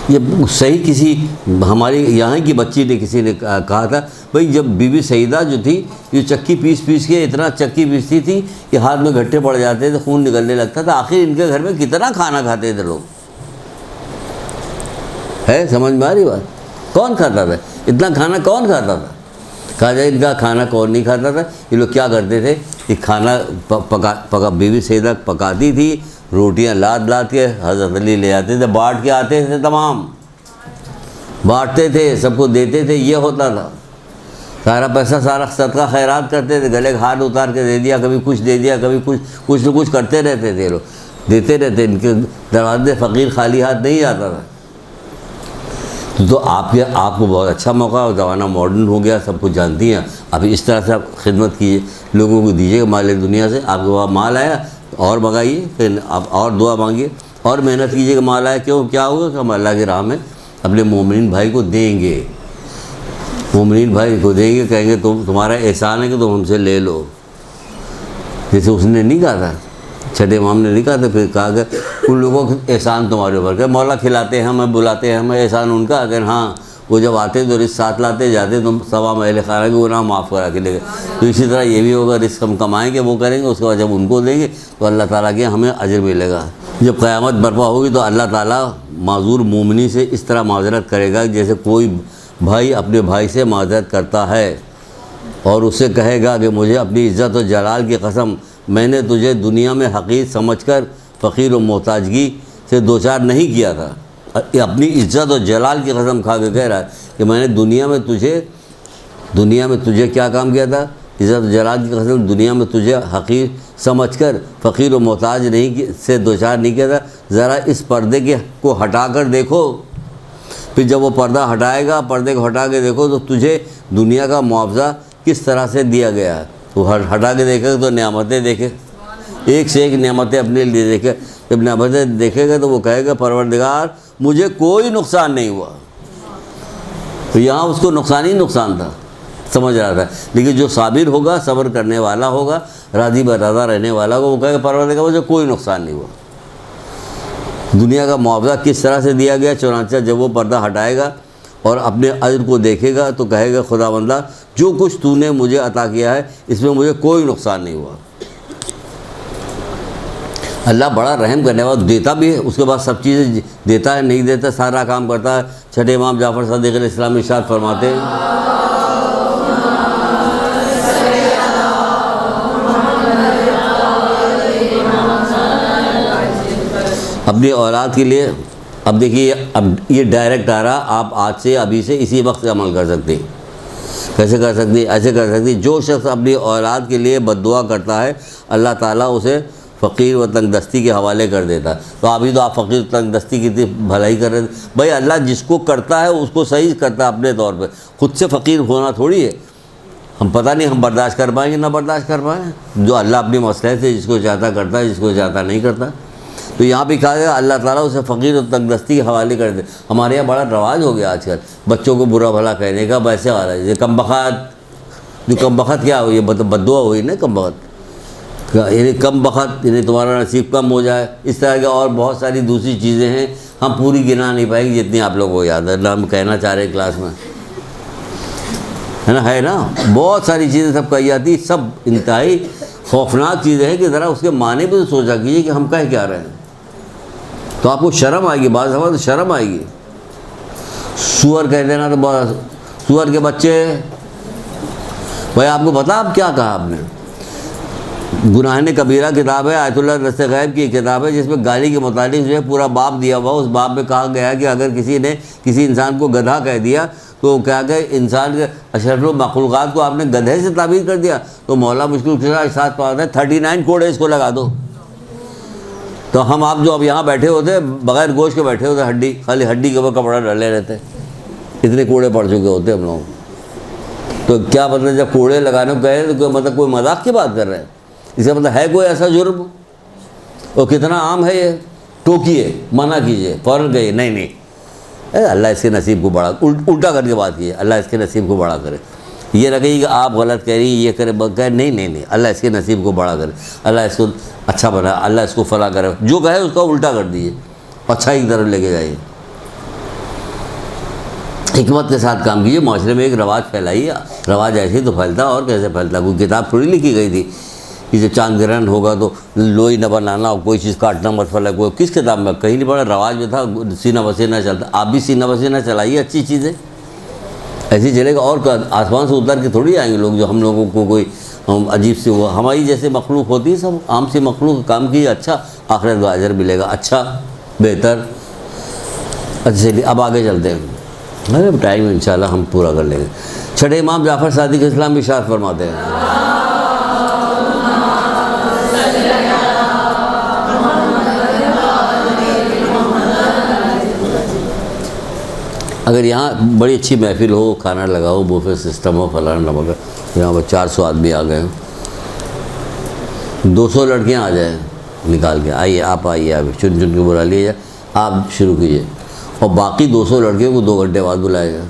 یہ صحیح کسی ہماری یہاں کی بچی نے کسی نے کہا تھا، بھائی جب بی بی سیدہ جو تھی یہ چکی پیس کے اتنا چکی پیستی تھی کہ ہاتھ میں گھٹے پڑ جاتے تھے، خون نکلنے لگتا تھا. آخر ان کے گھر میں کتنا کھانا کھاتے تھے لوگ، ہے سمجھ میں آ رہی بات؟ کون کھاتا تھا اتنا کھانا؟ کون کھاتا تھا؟ کہا جائے ان کا کھانا کون نہیں کھاتا تھا؟ یہ لوگ کیا کرتے تھے کہ کھانا پکا بی بی سیدہ پکاتی تھی، روٹیاں لاد کے حضرت علی لے آتے تھے، بانٹ کے آتے تھے، تمام بانٹتے تھے، سب کو دیتے تھے. یہ ہوتا تھا سارا پیسہ، سارا صدقہ خیرات کرتے تھے، گلے کا ہاتھ اتار کے دے دیا، کبھی کچھ دے دیا، کبھی کچھ نہ کچھ کرتے رہتے تھے لوگ، دیتے رہتے. ان کے دروازے فقیر خالی ہاتھ نہیں آتا تھا. تو آپ کو بہت اچھا موقع، زمانہ ماڈرن ہو گیا، سب کچھ جانتی ہیں. اب اس طرح سے آپ خدمت کیجیے، لوگوں کو دیجیے مال دنیا سے. آپ کے پاس مال آیا اور منگائیے، پھر آپ اور دعا مانگیے اور محنت کیجیے کہ مال آیا. کیوں؟ کیا ہوگا کہ ہم اللہ کی راہ میں اپنے مومنین بھائی کو دیں گے، مومنین بھائی کو دیں گے، کہیں گے تمہارا احسان ہے کہ تم ہم سے لے لو. جیسے اس نے نہیں کہا تھا، چھٹے امام نے نہیں کہا تھا، پھر کہا کہ ان لوگوں کا احسان تمہارے اوپر، کہ مولا کھلاتے ہیں ہمیں، بلاتے ہیں ہمیں، احسان ان کا. اگر ہاں وہ جب آتے تو رزق ساتھ لاتے جاتے، تم سوا اہل خانہ کے گناہ معاف کرا کے لے گئے. تو اسی طرح یہ بھی ہوگا، رزق ہم کمائیں گے، وہ کریں گے، اس کے بعد جب ان کو دیں گے تو اللہ تعالیٰ کے ہمیں اجر ملے گا. جب قیامت برپا ہوگی تو اللہ تعالیٰ معذور مومنی سے اس طرح معذرت کرے گا جیسے کوئی بھائی اپنے بھائی سے معذرت کرتا ہے، اور اسے کہے گا کہ مجھے اپنی عزت و جلال کی قسم، میں نے تجھے دنیا میں حقیر سمجھ کر فقیر و محتاجگی سے دوچار نہیں کیا تھا. اپنی عزت و جلال کی قسم کھا کے کہہ رہا ہے کہ میں نے دنیا میں تجھے کیا کام کیا تھا؟ عزت و جلال کی قسم، دنیا میں تجھے حقیر سمجھ کر فقیر و محتاج سے دوچار نہیں کیا تھا. ذرا اس پردے کو ہٹا کر دیکھو. پھر جب وہ پردہ ہٹائے گا، پردے کو ہٹا کے دیکھو تو تجھے دنیا کا معاوضہ کس طرح سے دیا گیا ہے. وہ ہٹا کے دیکھے گا تو نعمتیں دیکھے، ایک سے ایک نعمتیں اپنے لیے دیکھے. جب نعمتیں دیکھے گا تو وہ کہے گا پروردگار مجھے کوئی نقصان نہیں ہوا. تو یہاں اس کو نقصان ہی نقصان تھا، سمجھ رہا تھا. لیکن جو صابر ہوگا، صبر کرنے والا ہوگا، راضی برضا رہنے والا ہوگا، وہ کہے گا پروردگار مجھے کوئی نقصان نہیں ہوا. دنیا کا معاوضہ کس طرح سے دیا گیا. چنانچہ جب وہ پردہ ہٹائے گا اور اپنے اجر کو دیکھے گا تو کہے گا خدا بندہ جو کچھ تو نے مجھے عطا کیا ہے اس میں مجھے کوئی نقصان نہیں ہوا. اللہ بڑا رحم کرنے والا، دیتا بھی ہے، اس کے بعد سب چیزیں دیتا ہے، نہیں دیتا، سارا کام کرتا ہے. چھٹے امام جعفر صادق علیہ السلام ارشاد فرماتے ہیں اپنی اولاد کے لیے. اب دیکھیے، اب یہ ڈائریکٹ آ رہا، آپ آج سے، ابھی سے، اسی وقت سے عمل کر سکتے ہیں. کیسے کر سکتے؟ ایسے کر سکتے. جو شخص اپنی اولاد کے لیے بد دعا کرتا ہے اللہ تعالیٰ اسے فقیر و تنگ دستی کے حوالے کر دیتا. تو ابھی تو آپ فقیر و تنگ دستی کی بھلائی کر رہے تھے. بھائی اللہ جس کو کرتا ہے اس کو صحیح کرتا ہے اپنے طور پہ، خود سے فقیر ہونا تھوڑی ہے. ہم پتہ نہیں ہم برداشت کر پائیں گے نہ برداشت کر پائیں. جو اللہ اپنی مصلحت سے جس کو چاہتا کرتا ہے، جس کو چاہتا نہیں کرتا. تو یہاں بھی کہا گیا اللہ تعالیٰ اسے فقیر و تنگ دستی کے حوالے کر دے. ہمارے یہاں بڑا رواج ہو گیا آج کل بچوں کو برا بھلا کہنے کا. ویسے آ رہا ہے یہ کم بخت، جو کم بخت کیا ہوئی، بد دعا ہوئی نا کم بخت، یعنی کم بخت، یعنی تمہارا نصیب کم ہو جائے. اس طرح کے اور بہت ساری دوسری چیزیں ہیں، ہم پوری گنا نہیں پائیں گے جتنی آپ لوگوں کو یاد ہے. اللہ ہم کہنا چاہ رہے ہیں کلاس میں، ہے نا بہت ساری چیزیں سب کہی جاتی. سب انتہائی خوفناک چیزیں ہیں کہ ذرا اس کے معنی پہ سوچا کیجیے کہ ہم کہہ کیا رہے ہیں. تو آپ کو شرم آئے گی، بعض دفعہ تو شرم آئے گی. سور کہہ دینا تو بہت، سور کے بچے. بھائی آپ کو پتا آپ کیا کہا آپ نے؟ گناہ کبیرہ کتاب ہے، آیت اللہ دست غیب کی کتاب ہے، جس میں گالی کے متعلق جو ہے پورا باب دیا ہوا. اس باب میں کہا گیا کہ اگر کسی نے کسی انسان کو گدھا کہہ دیا تو کیا کہ انسان کے اشرف المخلوقات کو آپ نے گدھے سے تعبیر کر دیا. تو مولا مشکل کے ساتھ پڑھاتا ہے 39 کوڑے اس کو لگا دو. تو ہم آپ جو اب یہاں بیٹھے ہوتے بغیر گوشت کے بیٹھے ہوتے، ہڈی، خالی ہڈی کے اوپر کپڑا ڈالے رہتے، اتنے کوڑے پڑ چکے ہوتے ہم لوگ. تو کیا مطلب جب کوڑے لگانے کو کہے تو مطلب کوئی مذاق کی بات کر رہے ہیں؟ اس کا مطلب ہے کوئی ایسا جرم؟ اور کتنا عام ہے یہ. ٹوکیے، منع کیجیے، فوراً کہیے نہیں اللہ اس کے نصیب کو بڑا، الٹا کر کے بات کیجیے اللہ اس کے نصیب کو بڑا کرے. یہ نہ کہیے کہ آپ غلط کہہ رہی ہیں، یہ کرے کہے نہیں اللہ اس کے نصیب کو بڑا کرے، اللہ اس کو اچھا بنا، اللہ اس کو فلاں کرے. جو کہے اس کا الٹا کر دیجیے، اچھائی کی طرف لے کے جائیے. حکمت کے ساتھ کام کیجیے. معاشرے میں ایک رواج پھیلائیے. رواج ایسے ہی تو پھیلتا اور کیسے پھیلتا؟ کوئی کتاب تھوڑی لکھی گئی تھی کہ جب چاند گرہن ہوگا تو لوئی نہ بنانا اور کوئی چیز کاٹنا مت پھیلا. کوئی کس کتاب میں کہیں نہیں پڑا. رواج میں تھا سینہ بسینہ چلتا. آپ بھی سینہ بسینہ چلائیے اچھی چیزیں, ایسی چلے گا. اور آسمان سے اتر کے تھوڑی آئیں گے لوگ جو ہم لوگوں کو کوئی عجیب سی ہوا. ہماری جیسے مخلوق ہوتی ہے سب عام سی مخلوق کام کی اچھا آخرت کا اجر ملے گا, اچھا بہتر. اچھا اب آگے چلتے ہیں. ارے ٹائم انشاءاللہ ہم پورا کر لیں گے. چھٹے امام جعفر صادق اسلام بھی ارشاد فرماتے ہیں, اگر یہاں بڑی اچھی محفل ہو, کھانا لگا ہو, بوفے سسٹم ہو, فلانا نمک, یہاں پر 400 آدمی آ گئے, 200 لڑکیاں آ جائیں نکال کے, آئیے آپ آئیے, آپ چن چن کے بلا لیے جائے, آپ شروع کیجیے, اور باقی 200 لڑکیوں کو 2 گھنٹے بعد بلائے گا.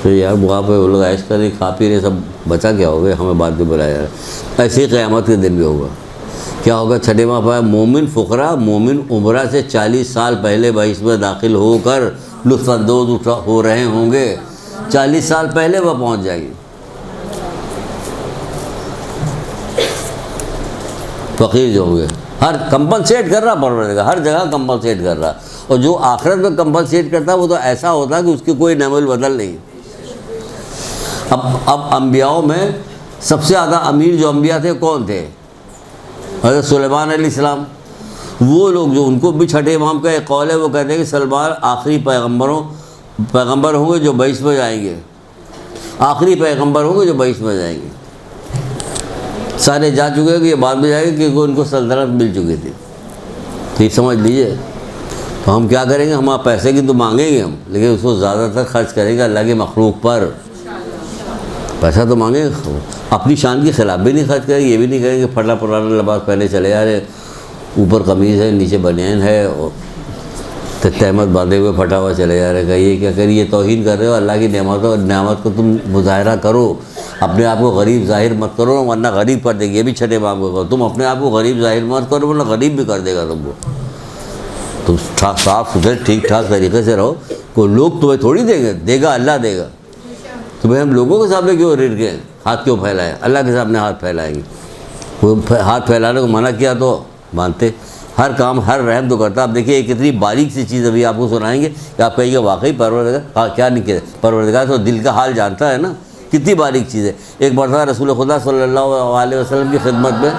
پھر یار وہاں پہ وہ لوگ عیش کر رہے, کھا پی رہے, سب بچا کیا ہوگا, ہمیں بعد میں بلایا جائے. ایسے ہی قیامت کے دن بھی ہوگا. کیا ہوگا؟ چھٹے ماہ پایا مومن فقراء مومن عمرہ سے 40 سال پہلے بہشت میں داخل ہو کر لطف اندوز ہو رہے ہوں گے. 40 سال پہلے وہ پہنچ جائے گی. فقیر جو ہوں گے, ہر کمپنسیٹ کر رہا پروردگار, ہر جگہ کمپنسیٹ کر رہا. اور جو آخرت میں کمپنسیٹ کرتا ہے وہ تو ایسا ہوتا ہے کہ اس کی کوئی نعمل بدل نہیں. اب انبیاءوں میں سب سے زیادہ امیر جو انبیاء تھے کون تھے؟ حضرت سلیمان علیہ السلام. وہ لوگ جو ان کو بھی چھٹے امام کا ایک قول ہے, وہ کہتے ہیں کہ سلیمان آخری پیغمبر ہوں گے جو بہشت میں جائیں گے. آخری پیغمبر ہوں گے جو بہشت میں جائیں گے. سارے جا چکے کہ یہ بعد میں جائیں گے کیونکہ ان کو سلطنت مل چکی تھی. ٹھیک سمجھ لیجئے. تو ہم کیا کریں گے؟ ہم آپ پیسے کی تو مانگیں گے ہم, لیکن اس کو زیادہ تر خرچ کریں گے اللہ کے مخلوق پر. پیسہ تو مانگیں گے, اپنی شان کے خلاف بھی نہیں خرچ کریں گے. یہ بھی نہیں کہیں گے پھٹا پرانا لباس پہنے چلے جا رہے, اوپر قمیض ہے نیچے بنیان ہے اور تہمت باندھے ہوئے پھٹا ہوا چلے جا رہے. کہ یہ کیا کری؟ یہ توہین کر رہے ہو اللہ کی نعمت کو تم مظاہرہ کرو. اپنے آپ کو غریب ظاہر مت کرو ورنہ غریب کر دے گی. یہ بھی چھٹے امام کو کرو, تم اپنے آپ کو غریب ظاہر مت کرو ورنہ غریب بھی کر دے گا تم کو. تم صاف ستھرے ٹھیک ٹھاک طریقے سے رہو. کوئی لوگ تمہیں تھوڑی دیں گے, دے گا اللہ دے گا. تمہیں ہم لوگوں کے سامنے کیوں رڑ کے ہاتھ کیوں پھیلائیں؟ اللہ کے سامنے ہاتھ پھیلائیں گے. وہ ہاتھ پھیلانے کو منع کیا تو مانتے. ہر کام ہر رحم تو کرتا. آپ دیکھیے کتنی باریک سی چیز ابھی آپ کو سنائیں گے کہ آپ کہیں گے واقعی پروردگار کیا نہیں کیا. پروردگار تو دل کا حال جانتا ہے نا, کتنی باریک چیز ہے. ایک مرتبہ رسول خدا صلی اللہ علیہ وسلم کی خدمت میں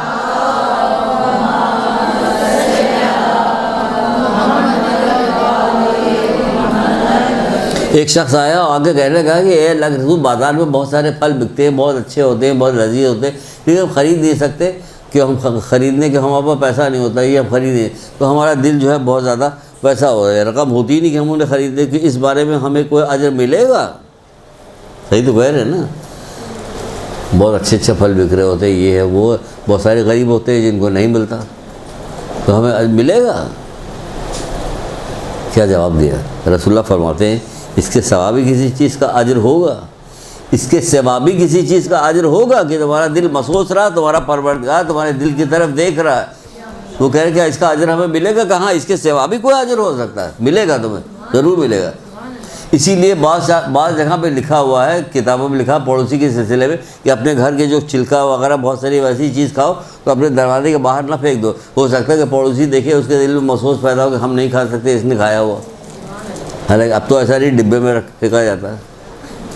ایک شخص آیا اور آگے کہنے لگا کہ اے اللہ کے رسول, بازار میں بہت سارے پھل بکتے ہیں, بہت اچھے ہوتے ہیں, بہت لذیذ ہوتے ہیں, لیکن ہم خرید نہیں سکتے کہ ہم خریدنے کے ہمارے پاس پیسہ نہیں ہوتا, یہ ہم خریدیں تو ہمارا دل جو ہے بہت زیادہ پیسہ ہو رہا ہے, رقم ہوتی ہی نہیں کہ ہم انہیں خریدیں. کہ اس بارے میں ہمیں کوئی اجر ملے گا؟ صحیح تو کہہ رہے ہیں نا. بہت اچھے اچھے پھل بک رہے ہوتے ہیں, یہ ہے وہ, بہت سارے غریب ہوتے ہیں جن کو نہیں ملتا, تو ہمیں ملے گا؟ کیا جواب دیا رسول اللہ؟ فرماتے ہیں اس کے سوا بھی کسی چیز کا اجر ہوگا, اس کے سوا بھی کسی چیز کا اجر ہوگا کہ تمہارا دل محسوس رہا, تمہارا پروردگار تمہارے دل کی طرف دیکھ رہا ہے. وہ کہہ رہے کہ اس کا اجر ہمیں ملے گا؟ کہاں, اس کے سوا بھی کوئی اجر ہو سکتا ہے. ملے گا تمہیں, ضرور ملے گا. اسی لیے بعض جگہ پہ لکھا ہوا ہے, کتابوں میں لکھا پڑوسی کے سلسلے میں, کہ اپنے گھر کے جو چھلکا وغیرہ بہت ساری ویسی چیز کھاؤ تو اپنے دروازے کے باہر نہ پھینک دو. ہو سکتا ہے کہ پڑوسی دیکھے, اس کے دل میں محسوس پیدا ہو کہ ہم نہیں کھا سکتے, اس نے کھایا ہوا. حالانکہ اب تو ایسا نہیں, ڈبے میں پھینکا جاتا ہے,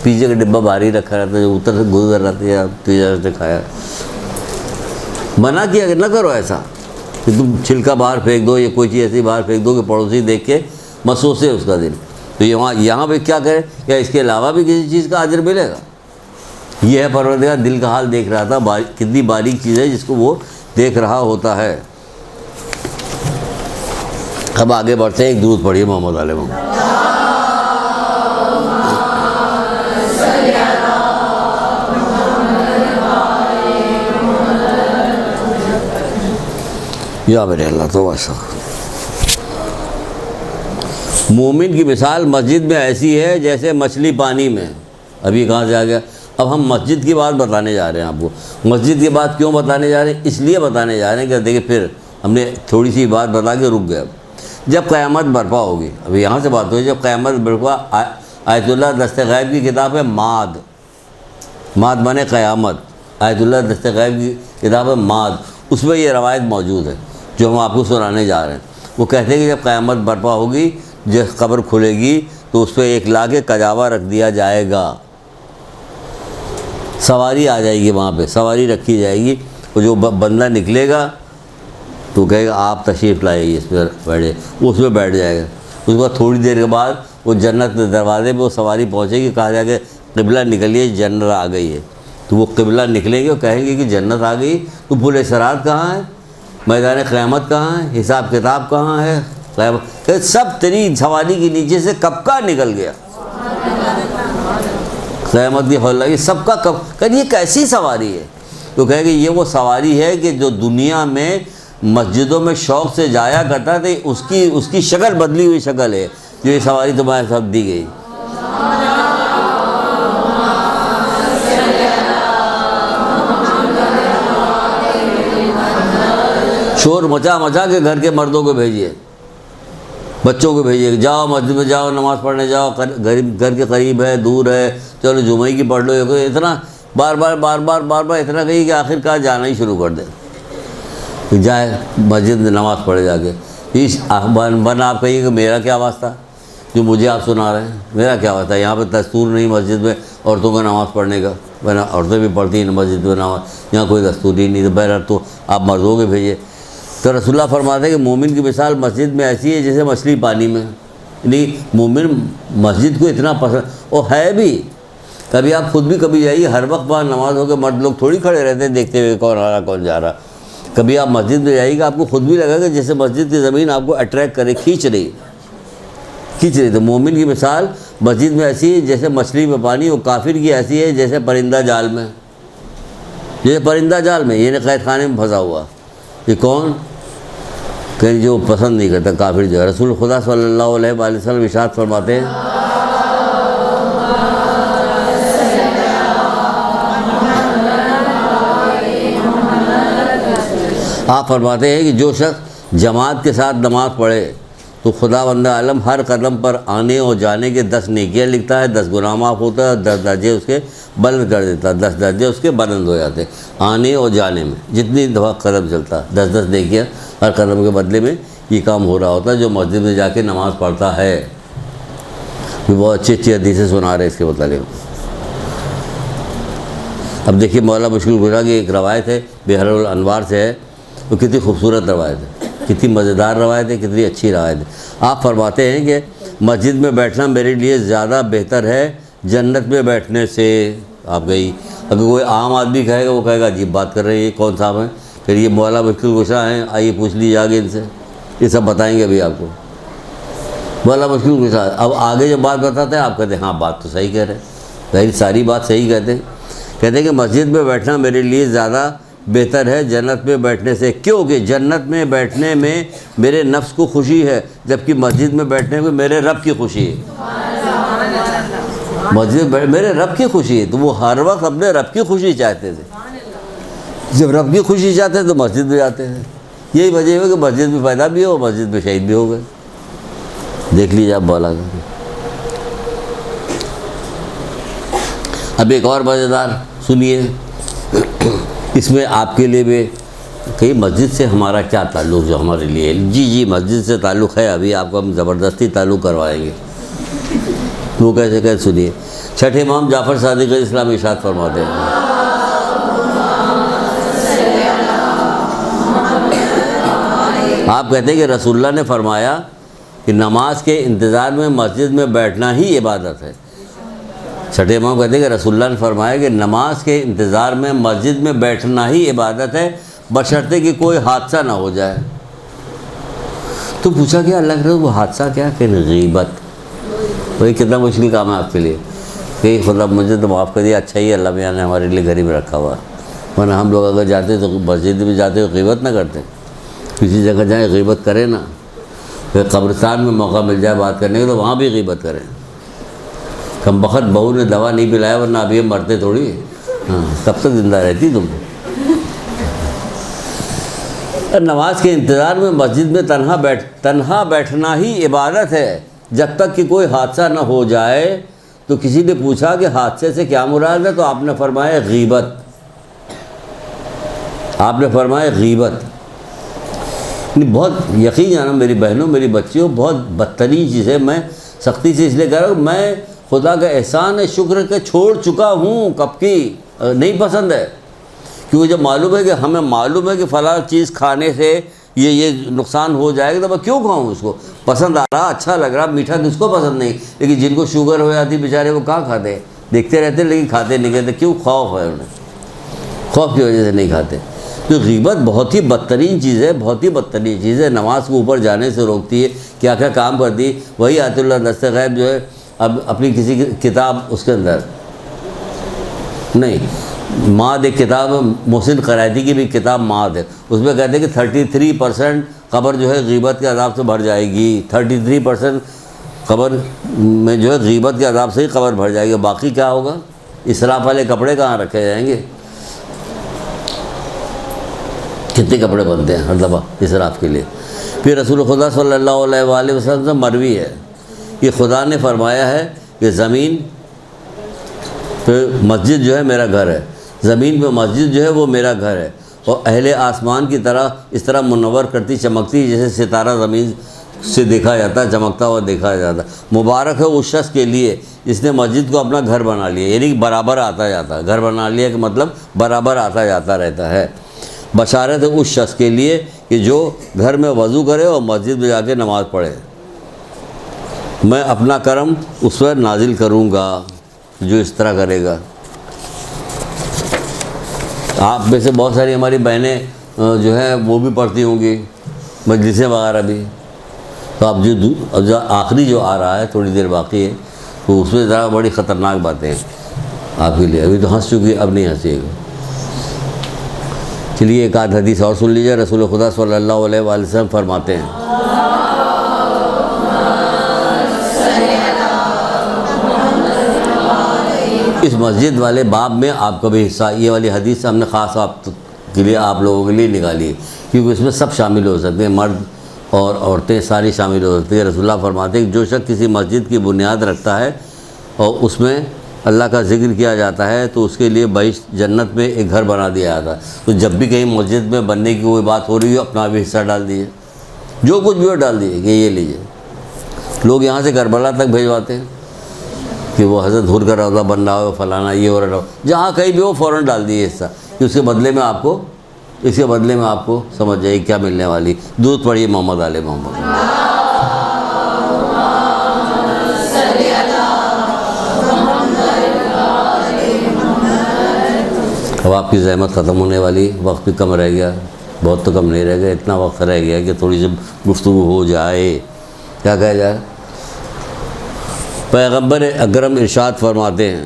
پیزے کا ڈبہ باہر ہی رکھا رہتا ہے, جو اوپر سے گزر رہتی ہے پیزا سے کھایا. منع کیا کہ نہ کرو ایسا کہ تم چھلکا باہر پھینک دو یا کوئی چیز ایسی باہر پھینک دو کہ پڑوسی دیکھ کے محسوس ہے اس کا دل. تو یہاں پہ کیا کرے, کیا اس کے علاوہ بھی کسی چیز کا اجر ملے گا؟ یہ ہے پروردگار دل کا حال دیکھ رہا تھا, کتنی باریک چیز ہے جس کو وہ دیکھ رہا ہوتا ہے. اب آگے بڑھتے ہیں, ایک درود پڑھیے محمد علیہ وسلم. یا میرے اللہ تو ایسا. مومن کی مثال مسجد میں ایسی ہے جیسے مچھلی پانی میں. ابھی کہاں سے آ گیا؟ اب ہم مسجد کی بات بتانے جا رہے ہیں آپ کو. مسجد کی بات کیوں بتانے جا رہے ہیں؟ اس لیے بتانے جا رہے ہیں کہ دیکھیں پھر ہم نے تھوڑی سی بات بتا کے رک گئے. جب قیامت برپا ہوگی, ابھی یہاں سے بات ہوئی, جب قیامت برپا آیت اللہ دست غیب کی کتاب ہے ماد، ماد مانے قیامت، آیت اللہ دست غیب کی کتاب ہے ماد، اس میں یہ روایت موجود ہے جو ہم آپ کو سنانے جا رہے ہیں۔ وہ کہتے ہیں کہ جب قیامت برپا ہوگی، جب قبر کھلے گی تو اس پہ ایک لاکھ کجاوا رکھ دیا جائے گا، سواری آ جائے گی، وہاں پہ سواری رکھی جائے گی، اور جو بندہ نکلے گا تو کہے گا آپ تشریف لائیے، اس پہ بیٹھے، وہ اس پہ بیٹھ جائے گا۔ اس کے بعد تھوڑی دیر کے بعد وہ جنت کے دروازے پہ وہ سواری پہنچے گی، کہا جائے کہ قبلہ نکلیے، جنت آ گئی ہے۔ تو وہ قبلہ نکلیں گے اور کہیں گے کہ جنت آ گئی، تو پل صراط کہاں ہے، میدان قیامت کہاں ہے، حساب کتاب کہاں ہے، قیامت سب تیری سواری کے نیچے سے کب کا نکل گیا، قیامت کی خبر لگی سب کا کب، کہ یہ کیسی سواری ہے؟ تو کہے کہ یہ وہ سواری ہے کہ جو دنیا میں مسجدوں میں شوق سے جایا کرتا تھا، اس کی شکل بدلی ہوئی شکل ہے جو یہ سواری تمہارے ساتھ دی گئی۔ شور مچا مچا کے گھر کے مردوں کو بھیجیے، بچوں کو بھیجیے، جاؤ مسجد میں جاؤ، نماز پڑھنے جاؤ، گھر کے قریب ہے، دور ہے، چلو جمعہ کی پڑھ لو، اتنا بار بار اتنا کہیے کہ آخر کار جانا ہی شروع کر دے، جائے مسجد میں نماز پڑھے جا کے۔ ورنہ آپ کہیے کہ میرا کیا واسطہ جو مجھے آپ سنا رہے ہیں، میرا کیا واسطہ، یہاں پہ دستور نہیں مسجد میں عورتوں کو نماز پڑھنے کا، ورنہ عورتیں بھی پڑھتی ہیں مسجد میں نماز، یہاں کوئی دستور ہی نہیں، تو بہرحال تو آپ مردوں کے بھیجیے۔ تو رسول اللہ فرماتے ہیں کہ مومن کی مثال مسجد میں ایسی ہے جیسے مچھلی پانی میں، یعنی مومن مسجد کو اتنا پسند، اور ہے بھی، کبھی آپ خود بھی کبھی جائیے، ہر وقت وہاں نماز ہو کے مرد لوگ تھوڑی کھڑے رہتے ہیں دیکھتے ہوئے کون آ رہا کون جا رہا۔ کبھی آپ مسجد میں جائیے گا، آپ کو خود بھی لگے گا جیسے مسجد کی زمین آپ کو اٹریکٹ کرے، کھینچ رہی۔ تو مومن کی مثال مسجد میں ایسی ہے جیسے مچھلی میں پانی، اور کافر کی ایسی ہے جیسے پرندہ جال میں، جیسے پرندہ جال میں، یعنی قید خانے میں پھنسا ہوا۔ یہ کون کہ جو پسند نہیں کرتا کافر جو ہے۔ رسول خدا صلی اللہ علیہ وآلہ وسلم ارشاد فرماتے ہیں، آپ فرماتے ہیں کہ جو شخص جماعت کے ساتھ نماز پڑھے تو خدا بند عالم ہر قدم پر آنے اور جانے کے 10 نیکیاں لکھتا ہے، 10 گناہ معاف ہوتا ہے، 10 درجے اس کے بلند کر دیتا ہے، 10 درجے اس کے بلند ہو جاتے ہیں آنے اور جانے میں، جتنی دفعہ قدم چلتا، 10 نیکیاں ہر قدم کے بدلے میں یہ کام ہو رہا ہوتا ہے جو مسجد میں جا کے نماز پڑھتا ہے۔ بھی بہت اچھی اچھی حدیثیں سنا رہے اس کے متعلق۔ اب دیکھیے مولا مشکل گزرا کی ایک روایت ہے، بحر الانوار سے ہے، وہ کتنی خوبصورت روایت ہے، کتنی مزیدار روایت ہے، کتنی اچھی روایت ہے۔ آپ فرماتے ہیں کہ مسجد میں بیٹھنا میرے لیے زیادہ بہتر ہے جنت میں بیٹھنے سے۔ آپ گئی، اگر کوئی عام آدمی کہے گا وہ کہے گا عجیب بات کر رہے ہیں، یہ کون صاحب ہیں؟ پھر یہ مولا مشکل گشا ہیں، آئیے پوچھ لیجیے آگے ان سے، یہ سب بتائیں گے ابھی آپ کو۔ مولا مشکل گشا اب آگے جب بات بتاتے ہیں آپ کہتے ہیں ہاں بات تو صحیح کہہ رہے ہیں، ظاہر ساری بات صحیح کہتے ہیں کہ مسجد میں بیٹھنا میرے لیے زیادہ بہتر ہے جنت میں بیٹھنے سے، کیونکہ جنت میں بیٹھنے میں میرے نفس کو خوشی ہے، جبکہ مسجد میں بیٹھنے میں میرے رب کی خوشی ہے۔ مسجد میرے رب کی خوشی ہے، تو وہ ہر وقت اپنے رب کی خوشی چاہتے تھے، جب رب کی خوشی چاہتے ہیں تو مسجد میں جاتے ہیں۔ یہی وجہ ہے کہ مسجد میں پیدا بھی ہو، مسجد میں شہید بھی ہو گئے۔ دیکھ لیجیے آپ بولا۔ اب ایک اور مزیدار سنیے، اس میں آپ کے لیے بھی کہ مسجد سے ہمارا کیا تعلق جو ہمارے لیے، جی مسجد سے تعلق ہے، ابھی آپ کو ہم زبردستی تعلق کروائیں گے۔ وہ کیسے سنیے۔ چھٹے امام جعفر صادق علیہ السلام ارشاد فرماتے ہیں، آپ کہتے ہیں کہ رسول اللہ نے فرمایا کہ نماز کے انتظار میں مسجد میں بیٹھنا ہی عبادت ہے۔ چھٹے امام کہتے ہیں کہ رسول اللہ نے فرمایا کہ نماز کے انتظار میں مسجد میں بیٹھنا ہی عبادت ہے، بشرطے کہ کوئی حادثہ نہ ہو جائے۔ تو پوچھا کہ اللہ کے وہ حادثہ کیا کہ غیبت؟ وہی کتنا مشکل کام ہے آپ کے لیے کہ خدا مجھے تو معاف کر دیا، اچھا ہی اللہ میاں نے ہمارے لیے گھر میں رکھا ہوا، ورنہ ہم لوگ اگر جاتے تو مسجد میں جاتے ہوئے غیبت نہ کرتے، کسی جگہ جائیں غیبت کریں نا، پھر قبرستان میں موقع مل جائے بات کرنے کے تو وہاں بھی غیبت کریں۔ کم بخت بہو نے دوا نہیں پلایا ورنہ ابھی ہم مرتے تھوڑی، ہاں کب تک زندہ رہتی تم۔ نماز کے انتظار میں مسجد میں تنہا بیٹھنا ہی عبادت ہے جب تک کہ کوئی حادثہ نہ ہو جائے، تو کسی نے پوچھا کہ حادثے سے کیا مراد ہے، تو آپ نے فرمایا غیبت، آپ نے فرمایا غیبت۔ بہت یقین جانا میری بہنوں، میری بچیوں، بہت بدترین چیز ہے۔ میں سختی سے اس لیے کہہ رہا ہوں، میں خدا کا احسان ہے، شکر کہ چھوڑ چکا ہوں کب کی، نہیں پسند ہے، کیونکہ جب معلوم ہے کہ ہمیں معلوم ہے کہ فلاں چیز کھانے سے یہ نقصان ہو جائے گا تو میں کیوں کھاؤں اس کو؟ پسند آ رہا، اچھا لگ رہا، میٹھا کس کو پسند نہیں، لیکن جن کو شوگر ہو جاتی بیچارے وہ کہاں کھاتے ہیں، دیکھتے رہتے لیکن کھاتے نہیں کہتے، کیوں؟ خوف ہے انہیں، خوف کی وجہ سے نہیں کھاتے۔ تو غیبت بہت ہی بدترین چیز ہے، بہت ہی بدترین چیز ہے، نماز کو اوپر جانے سے روکتی ہے، کیا کیا کام کرتی۔ وہی آیت اللہ دست غیب جو ہے، اب اپنی کسی کتاب اس کے اندر نہیں، معاد ایک کتاب محسن قرائتی کی بھی کتاب معاد ہے، اس میں کہتے ہیں کہ 33% قبر جو ہے غیبت کے عذاب سے بھر جائے گی، 33% قبر میں جو ہے غیبت کے عذاب سے ہی قبر بھر جائے گی، باقی کیا ہوگا؟ اسراف والے کپڑے کہاں رکھے جائیں گے؟ کتنے کپڑے بنتے ہیں ہر دفعہ اسراف کے لیے۔ پھر رسول خدا صلی اللہ علیہ وآلہ وسلم سے مروی ہے کہ خدا نے فرمایا ہے کہ زمین پہ مسجد جو ہے میرا گھر ہے، زمین پہ مسجد جو ہے وہ میرا گھر ہے، اور اہل آسمان کی طرح اس طرح منور کرتی چمکتی جیسے ستارہ زمین سے دیکھا جاتا ہے، چمکتا ہوا دیکھا جاتا ہے۔ مبارک ہے اس شخص کے لیے جس نے مسجد کو اپنا گھر بنا لیا، یعنی کہ برابر آتا جاتا ہے، گھر بنا لیا کہ مطلب برابر آتا جاتا رہتا ہے۔ بشارت ہے اس شخص کے لیے کہ جو گھر میں وضو کرے اور مسجد میں جا کے نماز پڑھے، میں اپنا کرم اس پر نازل کروں گا جو اس طرح کرے گا۔ آپ میں سے بہت ساری ہماری بہنیں جو ہیں وہ بھی پڑھتی ہوں گی مجلسیں وغیرہ بھی، تو اب جو آخری جو آ رہا ہے تھوڑی دیر باقی ہے، تو اس میں ذرا بڑی خطرناک باتیں ہیں آپ کے لیے، ابھی تو ہنس چکی، اب نہیں ہنسیے گا۔ چلیے ایک آدھ حدیث اور سن لیجیے۔ رسول خدا صلی اللہ علیہ وآلہ وسلم فرماتے ہیں، اس مسجد والے باب میں آپ کا بھی حصہ، یہ والی حدیث ہم نے خاص آپ کے لیے، آپ لوگوں کے لیے نکالی ہے، کیونکہ اس میں سب شامل ہو سکتے ہیں، مرد اور عورتیں ساری شامل ہو سکتی ہیں۔ رسول اللہ فرماتے ہیں کہ جو شخص کسی مسجد کی بنیاد رکھتا ہے اور اس میں اللہ کا ذکر کیا جاتا ہے تو اس کے لیے بہشت جنت میں ایک گھر بنا دیا جاتا ہے۔ تو جب بھی کہیں مسجد میں بننے کی کوئی بات ہو رہی ہو، اپنا بھی حصہ ڈال دیجیے، جو کچھ بھی ہو ڈال دیجیے کہ یہ لیجیے۔ لوگ یہاں سے کربلا تک بھیجواتے ہیں کہ وہ حضرت حر کا روضہ بن رہا ہو، فلانا یہ ہو رہا ہو، جہاں کہیں بھی ہو فوراً ڈال دیجیے حصہ، کہ اس کے بدلے میں آپ کو سمجھ جائے کیا ملنے والی۔ درود پڑھیے محمد آل محمد۔ اب آپ کی زحمت ختم ہونے والی، وقت بھی کم رہ گیا، بہت تو کم نہیں رہ گیا، اتنا وقت رہ گیا کہ تھوڑی سی گفتگو ہو جائے، کیا کہا جائے۔ پیغمبر اکرم ارشاد فرماتے ہیں،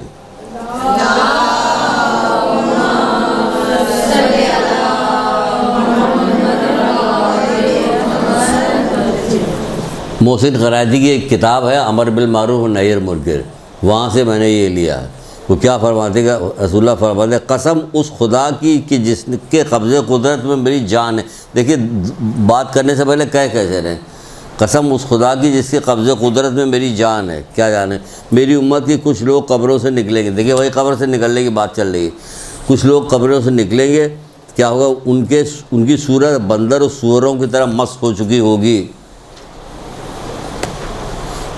محسن قرائتی کی ایک کتاب ہے امر بالمعروف و نہی عن المنکر، وہاں سے میں نے یہ لیا ہے۔ وہ کیا فرماتے گا؟ رسول اللہ فرماتے ہیں، قسم اس خدا کی کہ جس کے قبضے قدرت میں میری جان ہے۔ دیکھیے بات کرنے سے پہلے کیسے رہیں، قسم اس خدا کی جس کے قبضے قدرت میں میری جان ہے۔ کیا جان ہے؟ میری امت کی کچھ لوگ قبروں سے نکلیں گے، دیکھیے وہی قبر سے نکلنے کی بات چل رہی ہے، کچھ لوگ قبروں سے نکلیں گے، کیا ہوگا؟ ان کی صورت بندر اور سوروں کی طرح مست ہو چکی ہوگی،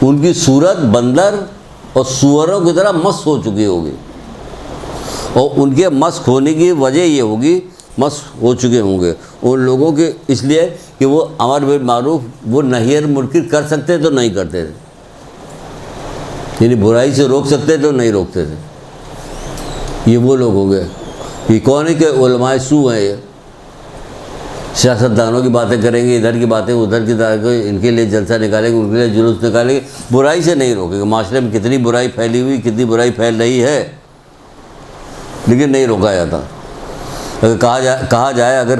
ان کی صورت بندر اور سوروں کی طرح مست ہو چکی ہوگی، اور ان کے مست ہونے کی وجہ یہ ہوگی، مست ہو چکے ہوں گے ان لوگوں کے، اس لیے کہ وہ امر بالمعروف وہ نہی عن المنکر کر سکتے تو نہیں کرتے تھے، یعنی برائی سے روک سکتے تو نہیں روکتے تھے۔ یہ وہ لوگ ہوں گے، یہ کون ہے کہ علماء سو ہیں، یہ سیاستدانوں کی باتیں کریں گے، ادھر کی باتیں ادھر کی طرح، ان کے لیے جلسہ نکالیں گے، ان کے لیے جلوس نکالیں گے، برائی سے نہیں روکیں گے۔ معاشرے میں کتنی برائی پھیلی ہوئی، کتنی برائی پھیل رہی ہے، لیکن نہیں روکا جاتا۔ اگر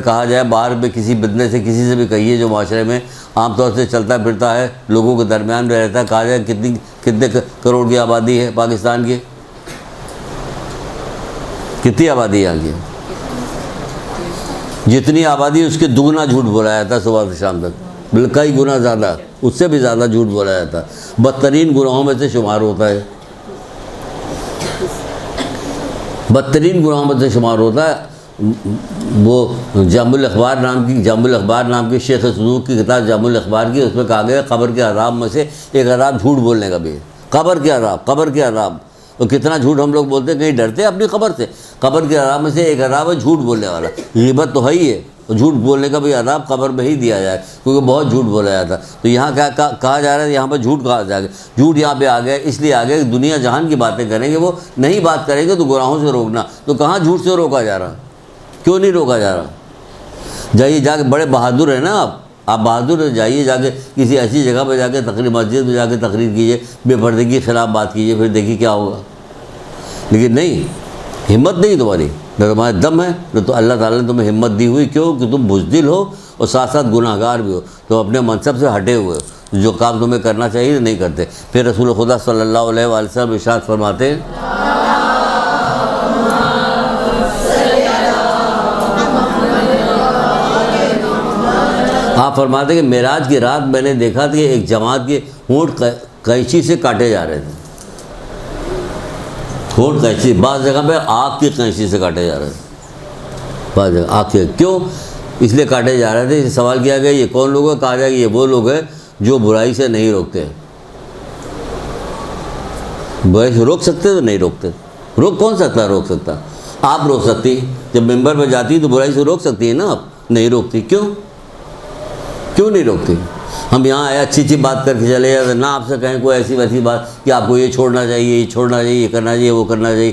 کہا جائے باہر میں کسی بدنے سے کسی سے بھی کہیے جو معاشرے میں عام طور سے چلتا پھرتا ہے، لوگوں کے درمیان میں رہتا ہے، کہا جائے کتنے کروڑ کی آبادی ہے پاکستان کی، کتنی آبادی یہاں کی؟ جتنی آبادی اس کے دگنا جھوٹ بولا جاتا ہے صبح سے شام تک، بلکہ کئی گنا زیادہ، اس سے بھی زیادہ جھوٹ بولا جاتا ہے، بدترین گناہوں میں سے شمار ہوتا ہے۔ بدترین گناہوں میں سے شمار ہوتا ہے۔ وہ جامع الاخبار نام کی شیخ صدوق کی کتاب جامع الاخبار کی، اس میں کہا گیا قبر کے عذاب میں سے ایک عذاب جھوٹ بولنے کا بھی ہے۔ قبر کے عذاب تو کتنا جھوٹ ہم لوگ بولتے ہیں، کہیں ڈرتے ہیں اپنی قبر سے؟ قبر کے عذاب میں سے ایک عذاب ہے جھوٹ بولنے والا۔ غیبت تو ہے ہی ہے، جھوٹ بولنے کا بھی عذاب قبر میں ہی دیا جائے، کیونکہ بہت جھوٹ بولا جاتا۔ تو یہاں کیا کہا جا رہا ہے؟ یہاں پر جھوٹ کہا جائے گا۔ جھوٹ یہاں پہ آ گیا اس لیے آ گیا کہ دنیا جہان کی باتیں کریں گے، وہ نہیں بات کریں گے تو گناہوں سے روکنا۔ تو کہاں جھوٹ سے روکا جا رہا؟ کیوں نہیں روکا جا رہا؟ جائیے جا کے، بڑے بہادر ہیں نا آپ بہادر ہیں، جائیے جا کے کسی ایسی جگہ پہ جا کے تقریر، مسجد میں جا کے تقریر کیجیے، بے پردگی کے خلاف بات کیجیے، پھر دیکھیے کیا ہوگا۔ لیکن نہیں، ہمت نہیں تمہاری، نہ تمہارے دم ہے، نہ تو اللہ تعالیٰ نے تمہیں ہمت دی ہوئی۔ کیوں؟ کہ تم بزدل ہو اور ساتھ ساتھ گناہ گار بھی ہو، تو اپنے منصب سے ہٹے ہوئے ہو، جو کام تمہیں کرنا چاہیے نہیں کرتے۔ پھر رسول خدا صلی اللہ علیہ وآلہ وسلم ارشاد فرماتے ہیں، آپ فرماتے ہیں کہ معراج کی رات میں نے دیکھا کہ ایک جماعت کے ہونٹ قینچی سے کاٹے جا رہے تھے۔ ہونٹ قینچی، بعض جگہ پہ آگ کی قینچی سے کاٹے جا رہے تھے، بعض جگہ آگ کے۔ کیوں اس لیے کاٹے جا رہے تھے؟ سوال کیا گیا یہ کون لوگ ہیں؟ کہا جائے کہ یہ وہ لوگ ہیں جو برائی سے نہیں روکتے۔ برائی سے روک سکتے تو نہیں روکتے۔ روک کون سکتا ہے؟ روک سکتا آپ روک سکتی، جب ممبر پہ جاتی تو برائی سے روک سکتی ہے نا، آپ نہیں روکتی۔ کیوں نہیں روکتی؟ ہم یہاں آئے اچھی بات کر کے چلے جاتے، نہ آپ سے کہیں کوئی ایسی ویسی بات کہ آپ کو یہ چھوڑنا چاہیے، یہ چھوڑنا چاہیے، یہ کرنا چاہیے، وہ کرنا چاہیے،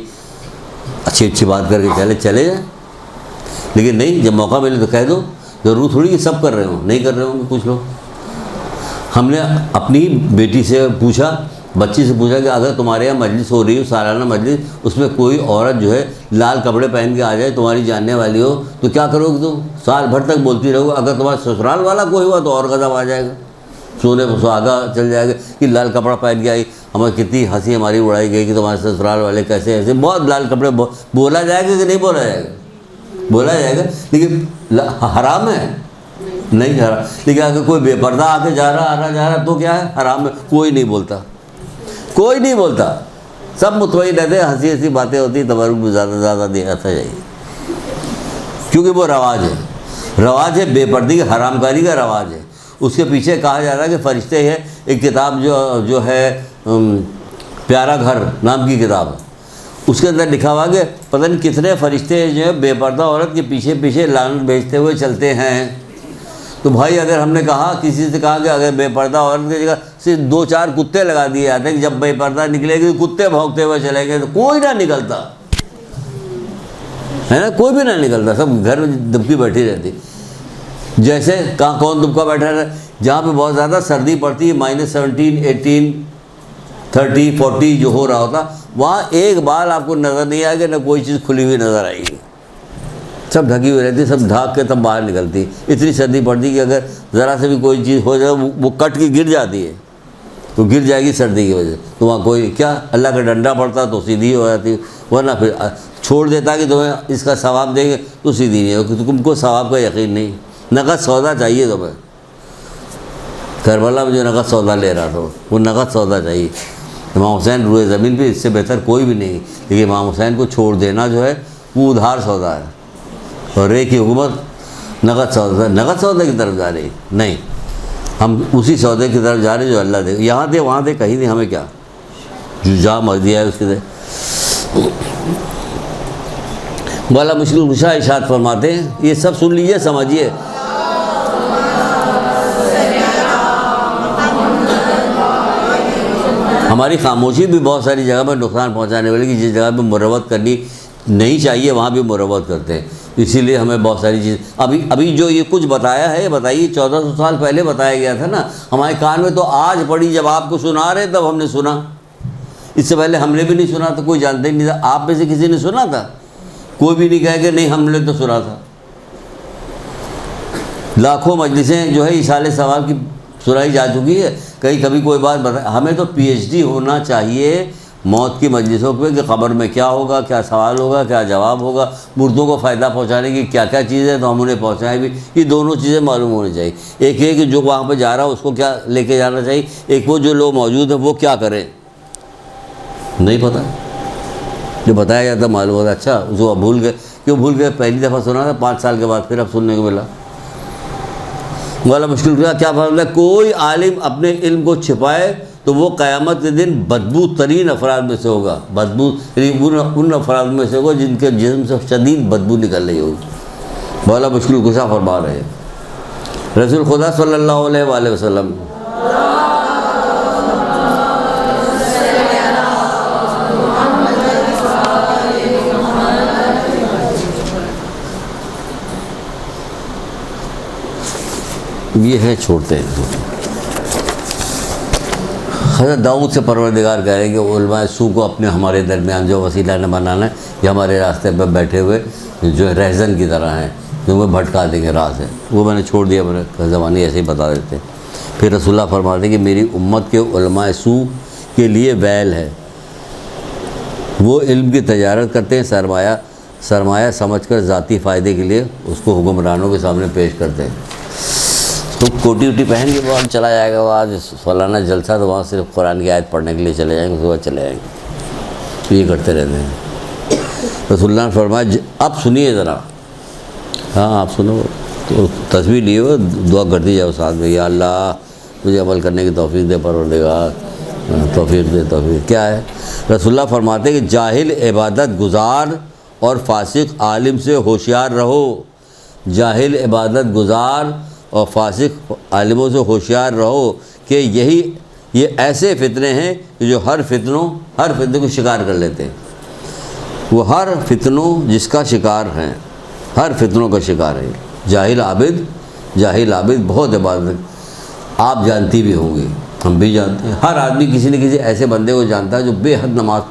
اچھی بات کر کے چلے جائیں۔ لیکن نہیں، جب موقع ملے تو کہہ دو، ضرور تھوڑی کہ سب کر رہے ہوں، نہیں کر رہے ہوں گے کچھ لوگ۔ ہم نے اپنی بیٹی سے پوچھا، بچی سے پوچھا کہ اگر تمہارے یہاں مجلس ہو رہی ہو، سالانہ مجلس، اس میں کوئی عورت جو ہے لال کپڑے پہن کے آ جائے، تمہاری جاننے والی ہو، تو کیا کرو گے تم؟ سال بھر تک بولتی رہو گے۔ اگر تمہارا سسرال والا کوئی ہوا تو اور غضب آ جائے گا، سونے کو سہاگا چل جائے گا کہ لال کپڑا پہن کے آئی، ہمیں کتنی ہنسی ہماری اڑائی گئی کہ تمہارے سسرال والے کیسے ایسے، بہت لال کپڑے۔ بولا جائے گا کہ نہیں بولا جائے گا؟ بولا جائے گا، لیکن حرام ہے نہیں حرام۔ لیکن اگر کوئی بے پردہ آ کے جا رہا تو کیا ہے؟ حرام ہے، کوئی نہیں بولتا، کوئی نہیں بولتا، سب مطمئن رہتے ہیں، ہنسی باتیں ہوتی، تبرک بھی زیادہ سے زیادہ دکھاتا جائیے، کیونکہ وہ رواج ہے بے پردگی، حرام کاری کا رواج ہے۔ اس کے پیچھے کہا جا رہا ہے کہ فرشتے ہیں، ایک کتاب جو ہے پیارا گھر نام کی کتاب ہے، اس کے اندر لکھا ہوا کہ پتہ نہیں کتنے فرشتے جو ہے بے پردہ عورت کے پیچھے پیچھے لعنت بھیجتے ہوئے چلتے ہیں۔ تو بھائی اگر ہم نے کہا، کسی سے کہا کہ اگر بے پردہ عورت کی جگہ صرف 2-4 کتے لگا دیے جاتے ہیں کہ جب بے پردہ نکلے گی تو کتے بھونکتے ہوئے چلے گئے، تو کوئی نہ نکلتا ہے نا، کوئی بھی نہ نکلتا، سب گھر میں دبکی بیٹھی رہتی۔ جیسے کہاں کون دبکا بیٹھا رہا؟ جہاں پہ بہت زیادہ سردی پڑتی ہے، -17، 18، 30، 40 جو ہو رہا ہوتا، وہاں ایک بال آپ کو نظر نہیں آئے گا، نہ کوئی چیز کھلی ہوئی نظر آئے گی، سب ڈھکی ہوئی رہتی، سب ڈھاک کے تب باہر نکلتی۔ اتنی سردی پڑتی کہ اگر ذرا سے بھی کوئی چیز ہو جائے وہ کٹ کے گر جاتی ہے، تو گر جائے گی سردی کی وجہ سے۔ تو وہاں کوئی کیا اللہ کا ڈنڈا پڑتا تو سیدھی ہو جاتی، ورنہ پھر چھوڑ دیتا کہ تمہیں اس کا ثواب دیں گے تو سیدھی نہیں ہوگی، تم کو ثواب کا یقین نہیں۔ نقد سودا چاہیے تمہیں، کربلا میں جو نقد سودا لے رہا تھا وہ نقد سودا چاہیے۔ امام حسین روئے زمین پہ اس سے بہتر کوئی بھی نہیں، لیکن امام حسین کو چھوڑ دینا جو ہے وہ ادھار سودا ہے، اور رے کی حکومت نقد سودے کی طرف جا رہی نہیں، ہم اسی سودے کی طرف جا رہے جو اللہ دے، یہاں دے وہاں دے کہیں نہیں، ہمیں کیا، جو جہاں مرضی ہے اس کے دے۔ والا مشکل کشا ارشاد فرماتے ہیں، یہ سب سن لیجئے، سمجھیے۔ ہماری خاموشی بھی بہت ساری جگہ پر نقصان پہنچانے والی، کہ جس جگہ پہ مروت کرنی نہیں چاہیے وہاں بھی مروت کرتے ہیں، اسی لیے ہمیں بہت ساری چیز ابھی جو یہ کچھ بتایا ہے، بتائیے 1400 سال پہلے بتایا گیا تھا نا، ہمارے کان میں تو آج پڑی، جب آپ کو سنا رہے تب ہم نے سنا، اس سے پہلے ہم نے بھی نہیں سنا تھا، کوئی جانتا ہی نہیں تھا۔ آپ میں سے کسی نے سنا تھا؟ کوئی بھی نہیں کہے کہ نہیں ہم نے تو سنا تھا۔ لاکھوں مجلسیں جو ہے اصالہ ثواب کی سنائی جا چکی ہے، کہیں کبھی کوئی بات ہمیں تو PhD ہونا چاہیے موت کی مجلسوں پہ، کہ قبر میں کیا ہوگا، کیا سوال ہوگا، کیا جواب ہوگا، مردوں کو فائدہ پہنچانے کی کیا کیا چیزیں تو ہم انہیں پہنچائیں بھی، یہ دونوں چیزیں معلوم ہونی چاہیے۔ ایک یہ کہ جو وہاں پہ جا رہا ہو اس کو کیا لے کے جانا چاہیے، ایک وہ جو لوگ موجود ہیں وہ کیا کریں، نہیں پتہ۔ جو بتایا جاتا معلوم ہوتا اچھا اس کو بھول گئے. کیوں بھول گئے؟ پہلی دفعہ سنا تھا، 5 سال کے بعد پھر اب سننے کو ملا. مولا مشکل کیا فرماتا ہے؟ کوئی عالم اپنے علم کو چھپائے تو وہ قیامت کے دن بدبو ترین افراد میں سے ہوگا. بدبو ان افراد میں سے ہوگا جن کے جسم سے شدید بدبو نکل رہی ہوگی. مولا مشکل کشا فرما رہے ہیں. رسول خدا صلی اللہ علیہ وآلہ وسلم یہ ہے چھوڑتے ہیں. حضرت داؤد سے پروردگار کہہ رہے ہیں کہ علماء سو کو اپنے ہمارے درمیان جو وسیلہ نہ بنانا ہے، یہ ہمارے راستے پہ بیٹھے ہوئے جو رہزن کی طرح ہیں، جو وہ بھٹکا دیں گے راہ سے. وہ میں نے چھوڑ دیا، میں نے زبانی ایسے ہی بتا دیتے. پھر رسول اللہ فرماتے ہیں کہ میری امت کے علماء سو کے لیے ویل ہے. وہ علم کی تجارت کرتے ہیں، سرمایہ سمجھ کر ذاتی فائدے کے لیے اس کو حکمرانوں کے سامنے پیش کرتے ہیں. تو کوٹی وٹی پہن کے بعد چلا جائے گا، وہ آج فلانا جلسہ تو وہاں صرف قرآن کی آیت پڑھنے کے لیے چلے جائیں گے، اس کے بعد چلے جائیں گے. تو یہ کرتے رہتے ہیں. رسول اللہ نے فرمایا اب سنیے ذرا. ہاں آپ سنو. تو تصویر لیے ہو، دعا کرتی جاؤ ساتھ میں، یا اللہ مجھے عمل کرنے کی توفیق دے پروردگار، توفیق دے. توفیق کیا ہے؟ رسول اللہ فرماتے ہیں کہ جاہل عبادت گزار اور فاسق عالم سے ہوشیار رہو. جاہل عبادت گزار اور فاسق عالموں سے ہوشیار رہو کہ یہ ایسے فتنے ہیں کہ جو ہر فتنے کو شکار کر لیتے ہیں. وہ ہر فتنوں جس کا شکار ہیں، ہر فتنوں کا شکار ہے. جاہل عابد بہت عبادت آپ جانتی بھی ہوں گی، ہم بھی جانتے ہیں. ہر آدمی کسی نہ کسی ایسے بندے کو جانتا ہے جو بے حد نماز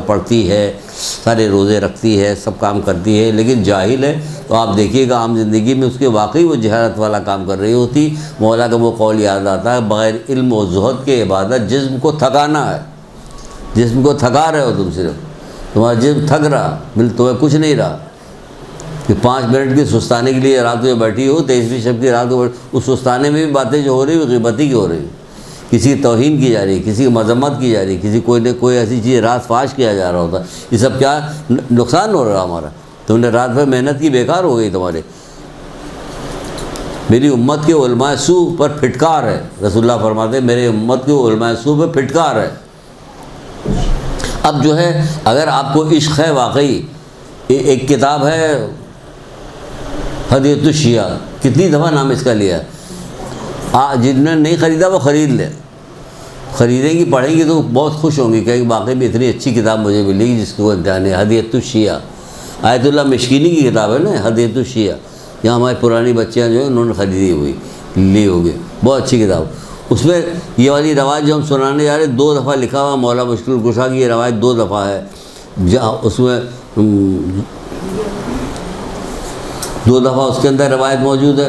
پڑھتی ہے، سارے روزے رکھتی ہے، سب کام کرتی ہے، لیکن جاہل ہے. تو آپ دیکھیے گا عام زندگی میں اس کے واقعی وہ جہالت والا کام کر رہی ہوتی. مولا کا وہ قول یاد آتا ہے، بغیر علم و زہد کے عبادت جسم کو تھکانا ہے. جسم کو تھکا رہے ہو تم، صرف تمہارا جسم تھک رہا، تمہیں کچھ نہیں رہا. کہ 5 منٹ کی سستانے کے لیے رات میں بیٹھی ہو، 23ویں شب کی رات کو اس سستانے میں بھی باتیں جو ہو رہی ہیں غیبتی کی ہو رہی ہیں. کسی کی توہین کی جا رہی ہے، کسی کی مذمت کی جا رہی ہے، کسی کوئی ایسی چیز راز فاش کیا جا رہا ہوتا ہے. یہ سب کیا نقصان ہو رہا ہمارا. تم نے رات بھر محنت کی، بیکار ہو گئی تمہارے. میری امت کے علماء سو پر پھٹکار ہے. رسول اللہ فرماتے ہیں میرے امت کے علماء سو پر پھٹکار ہے. اب جو ہے اگر آپ کو عشق ہے واقعی، ایک کتاب ہے ہدیۃ الشیعہ، کتنی دفعہ نام اس کا لیا. جن نے نہیں خریدا وہ خرید لیں. خریدیں گی، پڑھیں گی تو بہت خوش ہوں گی کہ واقعی میں اتنی اچھی کتاب مجھے ملی گی جس کو امتحان ہے. ہدیۃ الشیعہ آیت اللہ مشکینی کی کتاب ہے نا، ہدیۃ الشیعہ. یہاں ہماری پرانی بچیاں جو ہیں انہوں نے خریدی لی ہوگی. بہت اچھی کتاب. اس میں یہ والی روایت جو ہم سنانے جا رہے ہیں 2 دفعہ لکھا ہوا مولا مشکل کشا کی. یہ روایت 2 دفعہ ہے، جہاں اس میں 2 دفعہ اس کے اندر روایت موجود ہے.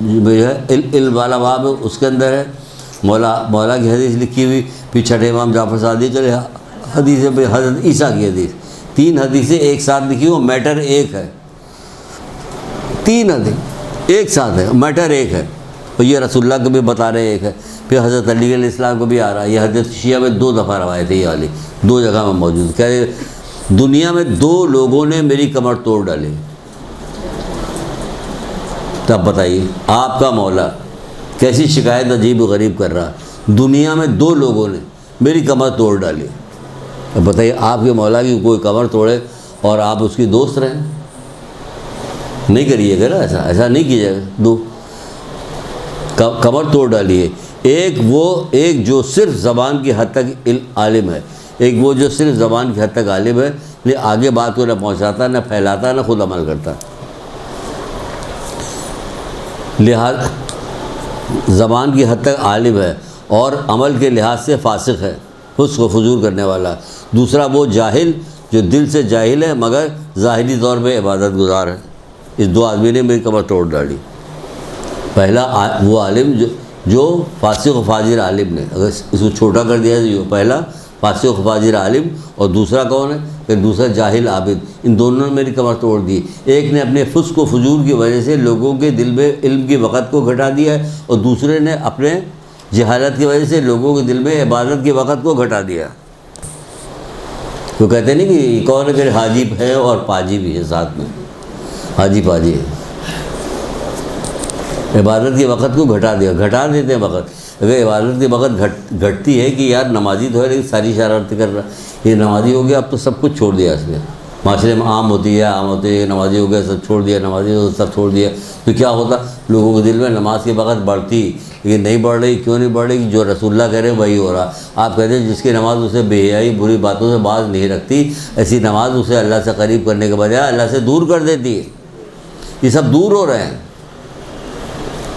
میں ہے، علم والا باب ہے، اس کے اندر ہے مولا کی حدیث لکھی ہوئی. پھر 6 امام جعفر صادق چلے حدیث ہے، پھر حضرت عیسیٰ کی حدیث. 3 حدیثیں ایک ساتھ لکھی ہو، میٹر ایک ہے. 3 حدیث ایک ساتھ ہے، میٹر ایک ہے. اور یہ رسول اللہ کو بھی بتا رہے ایک ہے. پھر حضرت علی علیہ السلام کو بھی آ رہا ہے. یہ حدیث شیعہ میں 2 دفعہ روایت ہے، یہ والی 2 جگہ میں موجود. کہہ رہے دنیا میں 2 لوگوں نے میری کمر توڑ ڈالی. تب بتائیے آپ کا مولا کیسی شکایت عجیب و غریب کر رہا. دنیا میں 2 لوگوں نے میری کمر توڑ ڈالی. اب بتائیے آپ کے مولا کی کوئی کمر توڑے اور آپ اس کی دوست رہیں؟ نہیں کریے گا نا، ایسا نہیں کیجیے گا. 2 کمر توڑ ڈالیے. ایک جو صرف زبان کی حد تک عالم ہے، ایک وہ جو صرف زبان کی حد تک عالم ہے، لیکن آگے بات کو نہ پہنچاتا، نہ پھیلاتا، نہ خود عمل کرتا. لہذا زبان کی حد تک عالم ہے اور عمل کے لحاظ سے فاسق ہے، فسق و فجور کرنے والا. دوسرا وہ جاہل جو دل سے جاہل ہے مگر ظاہری طور پہ عبادت گزار ہے. اس 2 آدمی نے میری کمر توڑ ڈالی. پہلا وہ عالم جو فاسق و فاجر عالم نے، اگر اس کو چھوٹا کر دیا تو پہلا فاسق و فاجر عالم، اور دوسرا کون ہے؟ کہ دوسرا جاہل عابد. ان دونوں نے میری کمر توڑ دی. ایک نے اپنے فسق و فجور کی وجہ سے لوگوں کے دل میں علم کی وقت کو گھٹا دیا ہے، اور دوسرے نے اپنے جہالت کی وجہ سے لوگوں کے دل میں عبادت کی وقت کو گھٹا دیا. تو کہتے نہیں کہ کون اگر حاجی ہے اور پاجی بھی ہے ساتھ میں، حاجی پاجی ہے۔ عبادت کے وقت کو گھٹا دیتے ہیں وقت۔ اگر عبادت کے وقت گھٹتی ہے کہ یار نمازی تو ہے لیکن ساری شرارتیں کر رہا ہے، یہ نمازی ہو گیا اب تو سب کچھ چھوڑ دیا اس نے، معاشرے میں عام ہوتی ہے نمازی ہو گیا سب چھوڑ دیا، نمازی ہو سب چھوڑ دیا، تو کیا ہوتا؟ لوگوں کے دل میں نماز کے وقت بڑھتی، لیکن نہیں بڑھ رہی۔ کیوں نہیں بڑھ رہی؟ جو رسول اللہ کہہ رہے ہیں وہی ہو رہا۔ آپ کہتے ہیں جس کی نماز اسے بے حیائی بری باتوں سے باز نہیں رکھتی، ایسی نماز اسے اللہ سے قریب کرنے کے بجائے اللہ سے دور کر دیتی ہے۔ یہ سب دور ہو رہے ہیں۔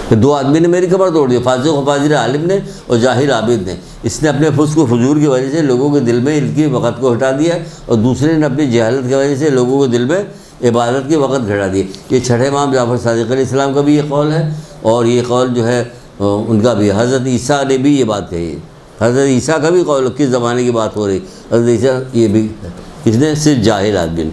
کہ دو آدمی نے میری کمر توڑ دی، فاسق و فاجر عالم نے اور جاہل عابد نے۔ اس نے اپنے فسق و فجور کی وجہ سے لوگوں کے دل میں ان کی وقت کو ہٹا دیا، اور دوسرے نے اپنی جہالت کی وجہ سے لوگوں کے دل میں عبادت کے وقت گھٹا دیے۔ یہ چھٹے امام جعفر صادق علیہ السلام کا بھی یہ قول ہے، اور یہ قول جو ہے ان کا بھی، حضرت عیسیٰ نے بھی یہ بات کہی ہے۔ حضرت عیسیٰ کا بھی قول، کس زمانے کی بات ہو رہی؟ حضرت عیسیٰ یہ بھی، اس نے صرف جاہل آدمی نے۔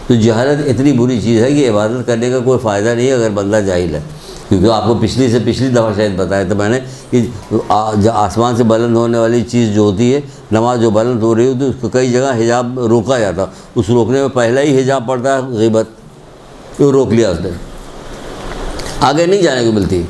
تو جہالت اتنی بری چیز ہے کہ عبادت کرنے کا کوئی فائدہ نہیں ہے اگر بندہ جاہل ہے۔ کیونکہ آپ کو پچھلی دفعہ شاید بتایا تھا میں نے کہ آسمان سے بلند ہونے والی چیز جو ہوتی ہے، نماز جو بلند ہو رہی ہوتی ہے، اس کو کئی جگہ حجاب روکا جاتا، اس روکنے میں پہلا ہی حجاب پڑتا ہے غیبت، تو روک لیا اس نے، آگے نہیں جانے کو ملتی۔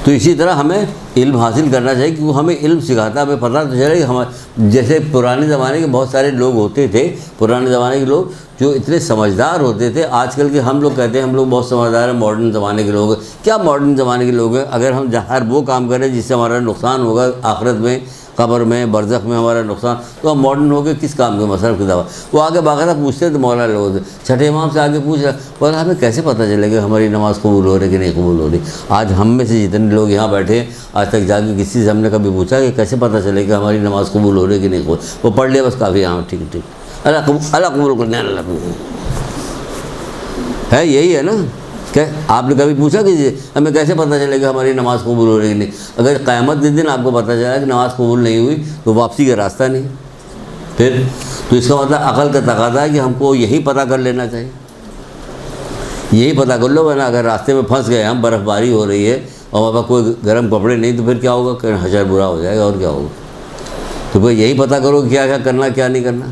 تو اسی طرح ہمیں علم حاصل کرنا چاہیے، کیونکہ ہمیں علم سکھاتا، ہمیں پتہ تو چلے کہ جیسے پرانے زمانے کے بہت سارے لوگ ہوتے تھے، پرانے زمانے کے لوگ جو اتنے سمجھدار ہوتے تھے۔ آج کل کے ہم لوگ کہتے ہیں ہم لوگ بہت سمجھدار ہیں، ماڈرن زمانے کے لوگ ہیں۔ کیا ماڈرن زمانے کے لوگ ہیں؟ اگر ہم ہر وہ کام کریں جس سے ہمارا نقصان ہوگا آخرت میں، قبر میں، برزخ میں ہمارا نقصان، تو ہم ماڈرن ہو کے کس کام کے مصرف کی دعویٰ؟ وہ آگے باقاعدہ پوچھتے تو مولانا لوگ سے، چھٹے امام سے آگے پوچھ رہا، مولانا ہمیں کیسے پتہ چلے گا ہماری نماز قبول ہو رہی کہ نہیں قبول ہو رہی؟ آج ہم میں سے جتنے لوگ یہاں بیٹھے ہیں، آج تک جا کے کسی سے ہم نے کبھی پوچھا کہ کیسے پتہ چلے کہ ہماری نماز قبول ہو رہی کہ نہیں قبول؟ وہ پڑھ لیا بس کافی، ہاں ٹھیک اللہ قبول کرنے، اللہ قبول ہے، یہی ہے نا۔ کہ آپ نے کبھی پوچھا کہ ہمیں کیسے پتہ چلے گا ہماری نماز قبول ہو رہی کہ نہیں؟ اگر قیامت کے دن آپ کو پتہ چلا کہ نماز قبول نہیں ہوئی تو واپسی کا راستہ نہیں پھر، تو اس کا مطلب عقل کا تقاضا ہے کہ ہم کو یہی پتہ کر لینا چاہیے، یہی پتہ کر لو، ورنہ اگر راستے میں پھنس گئے ہم، برف باری ہو رہی ہے اور وہاں پر کوئی گرم کپڑے نہیں، تو پھر کیا ہوگا؟ کہ حشر برا ہو جائے گا، اور کیا ہوگا؟ تو پھر یہی پتہ کرو کہ کیا کیا کرنا کیا نہیں کرنا۔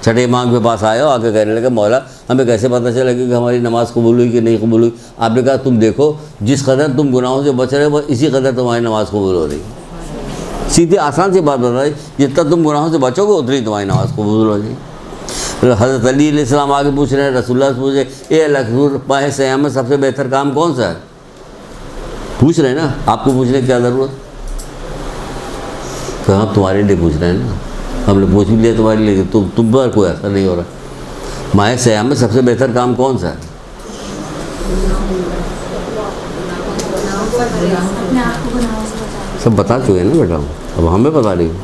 چھٹے امام کے پاس آئے ہو، آ کے کہنے لگا مولا ہمیں کیسے پتہ چلے گا کہ ہماری نماز قبول ہوئی کہ نہیں قبول ہوئی؟ آپ نے کہا تم دیکھو جس قدر تم گناہوں سے بچ رہے ہو اسی قدر تمہاری نماز قبول ہو رہی ہے۔ سیدھی آسان سی بات بتائی، جتنا تم گناہوں سے بچو گے اتنی تمہاری نماز قبول ہو جائے گی۔ حضرت علی علیہ السلام آگے پوچھ رہے ہیں، رسول اللہ سے پوچھے، اے اللہ کے رسول، ماہ سیام میں سب سے بہتر کام کون سا ہے؟ پوچھ رہے ہیں نا، آپ کو پوچھنے کی کیا ضرورت؟ تو ہم تمہارے لیے پوچھ رہے ہیں نا، ہم نے پوچھ بھی لیا تمہارے لیے، تم پر کوئی اثر نہیں ہو رہا۔ ماہ سیام میں سب سے بہتر کام کون سا ہے؟ سب بتا چکے ہیں نا بیٹا، اب ہمیں بتا رہی ہوں۔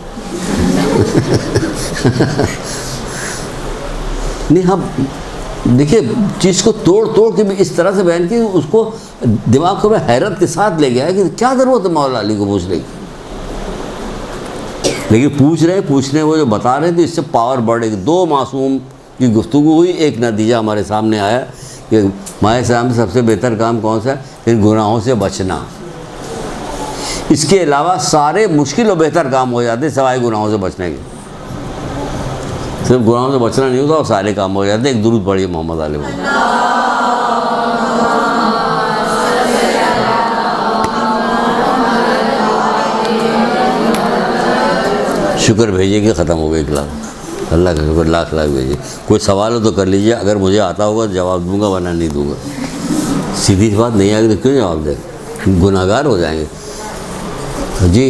نہیں، ہم دیکھیے چیز کو توڑ کے بھی اس طرح سے بیان کی، اس کو دماغ کو میں حیرت کے ساتھ لے گیا ہے کہ کیا ضرورت ہے مولا علی کو پوچھنے کی، لیکن پوچھ رہے ہیں، پوچھنے وہ جو بتا رہے ہیں تو اس سے پاور بڑھے گی۔ دو معصوم کی گفتگو ہوئی، ایک نتیجہ ہمارے سامنے آیا کہ ماہ سیام میں سب سے بہتر کام کون سا ہے؟ ان گناہوں سے بچنا۔ اس کے علاوہ سارے مشکل و بہتر کام ہو جاتے سوائے گناہوں سے بچنے کے۔ صرف گناہوں سے بچنا نہیں ہوتا اور سارے کام ہو جاتے۔ ایک درود پڑھیے محمد علیہ وسلم۔ شکر بھیجیے کہ ختم ہو گئے کلام، اللہ کا شکر، لاکھ بھیجیے۔ کوئی سوال ہو تو کر لیجیے، اگر مجھے آتا ہوگا تو جواب دوں گا، ورنہ نہیں دوں گا۔ سیدھی سی بات، نہیں آئے گی تو کیوں جواب دیں؟ گناہ گار ہو جائیں گے۔ جی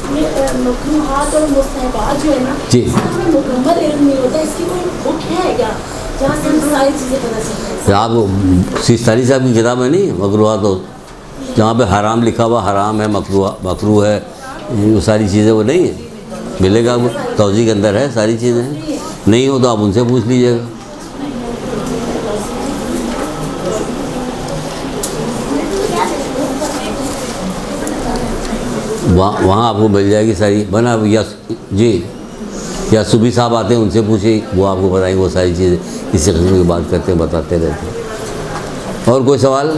مکروہات اور مستحبات جو ہے نا، جی ہمیں مکمل علم نہیں ہوتا، اس کی کوئی بک ہے کیا جہاں سے ہم ساری چیزیں پتہ چلتی ہیں؟ آپ سیستانی صاحب کی کتاب ہے نہیں مکروہات، ہو جہاں پہ حرام لکھا ہوا، حرام ہے، مکروہ ہے، وہ ساری چیزیں وہ نہیں ہیں، ملے گا آپ کو، توضیح کے اندر ہے ساری چیزیں ہیں۔ نہیں ہو تو آپ ان سے پوچھ لیجیے گا۔ وہاں آپ کو مل جائے گی ساری بنا، یا جی یا صوفی صاحب آتے ہیں ان سے پوچھیں، وہ آپ کو بتائیں گے وہ ساری چیزیں، اسی قسم کی بات کرتے ہیں، بتاتے رہتے ہیں۔ اور کوئی سوال؟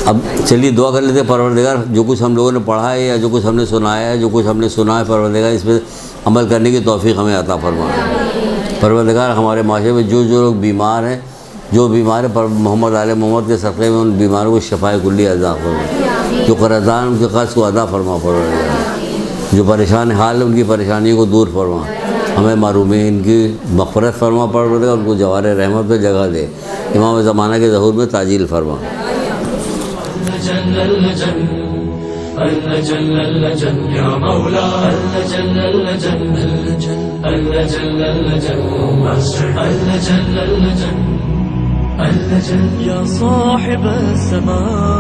اب چلیے دعا کر لیتے ہیں۔ پروردگار جو کچھ ہم لوگوں نے پڑھا ہے یا جو کچھ ہم نے سنایا ہے، جو کچھ ہم نے سنا ہے، پروردگار اس میں عمل کرنے کی توفیق ہمیں عطا فرما۔ پروردگار ہمارے معاشرے میں جو لوگ بیمار ہیں، جو بیمار ہیں، پر محمد آل محمد کے صدقے میں ان بیماروں کو شفائے کلی عطا فرما، جو قرضدار ان کے قرض کو ادا فرما پروردگار، جو پریشان حال ان کی پریشانیوں کو دور فرما، ہمیں محرومین کی مغفرت فرما پروردگار، ان کو جوار رحمت پہ جگہ دے، امام زمانہ کے ظہور میں تعجیل فرما۔ يا صاحب السماء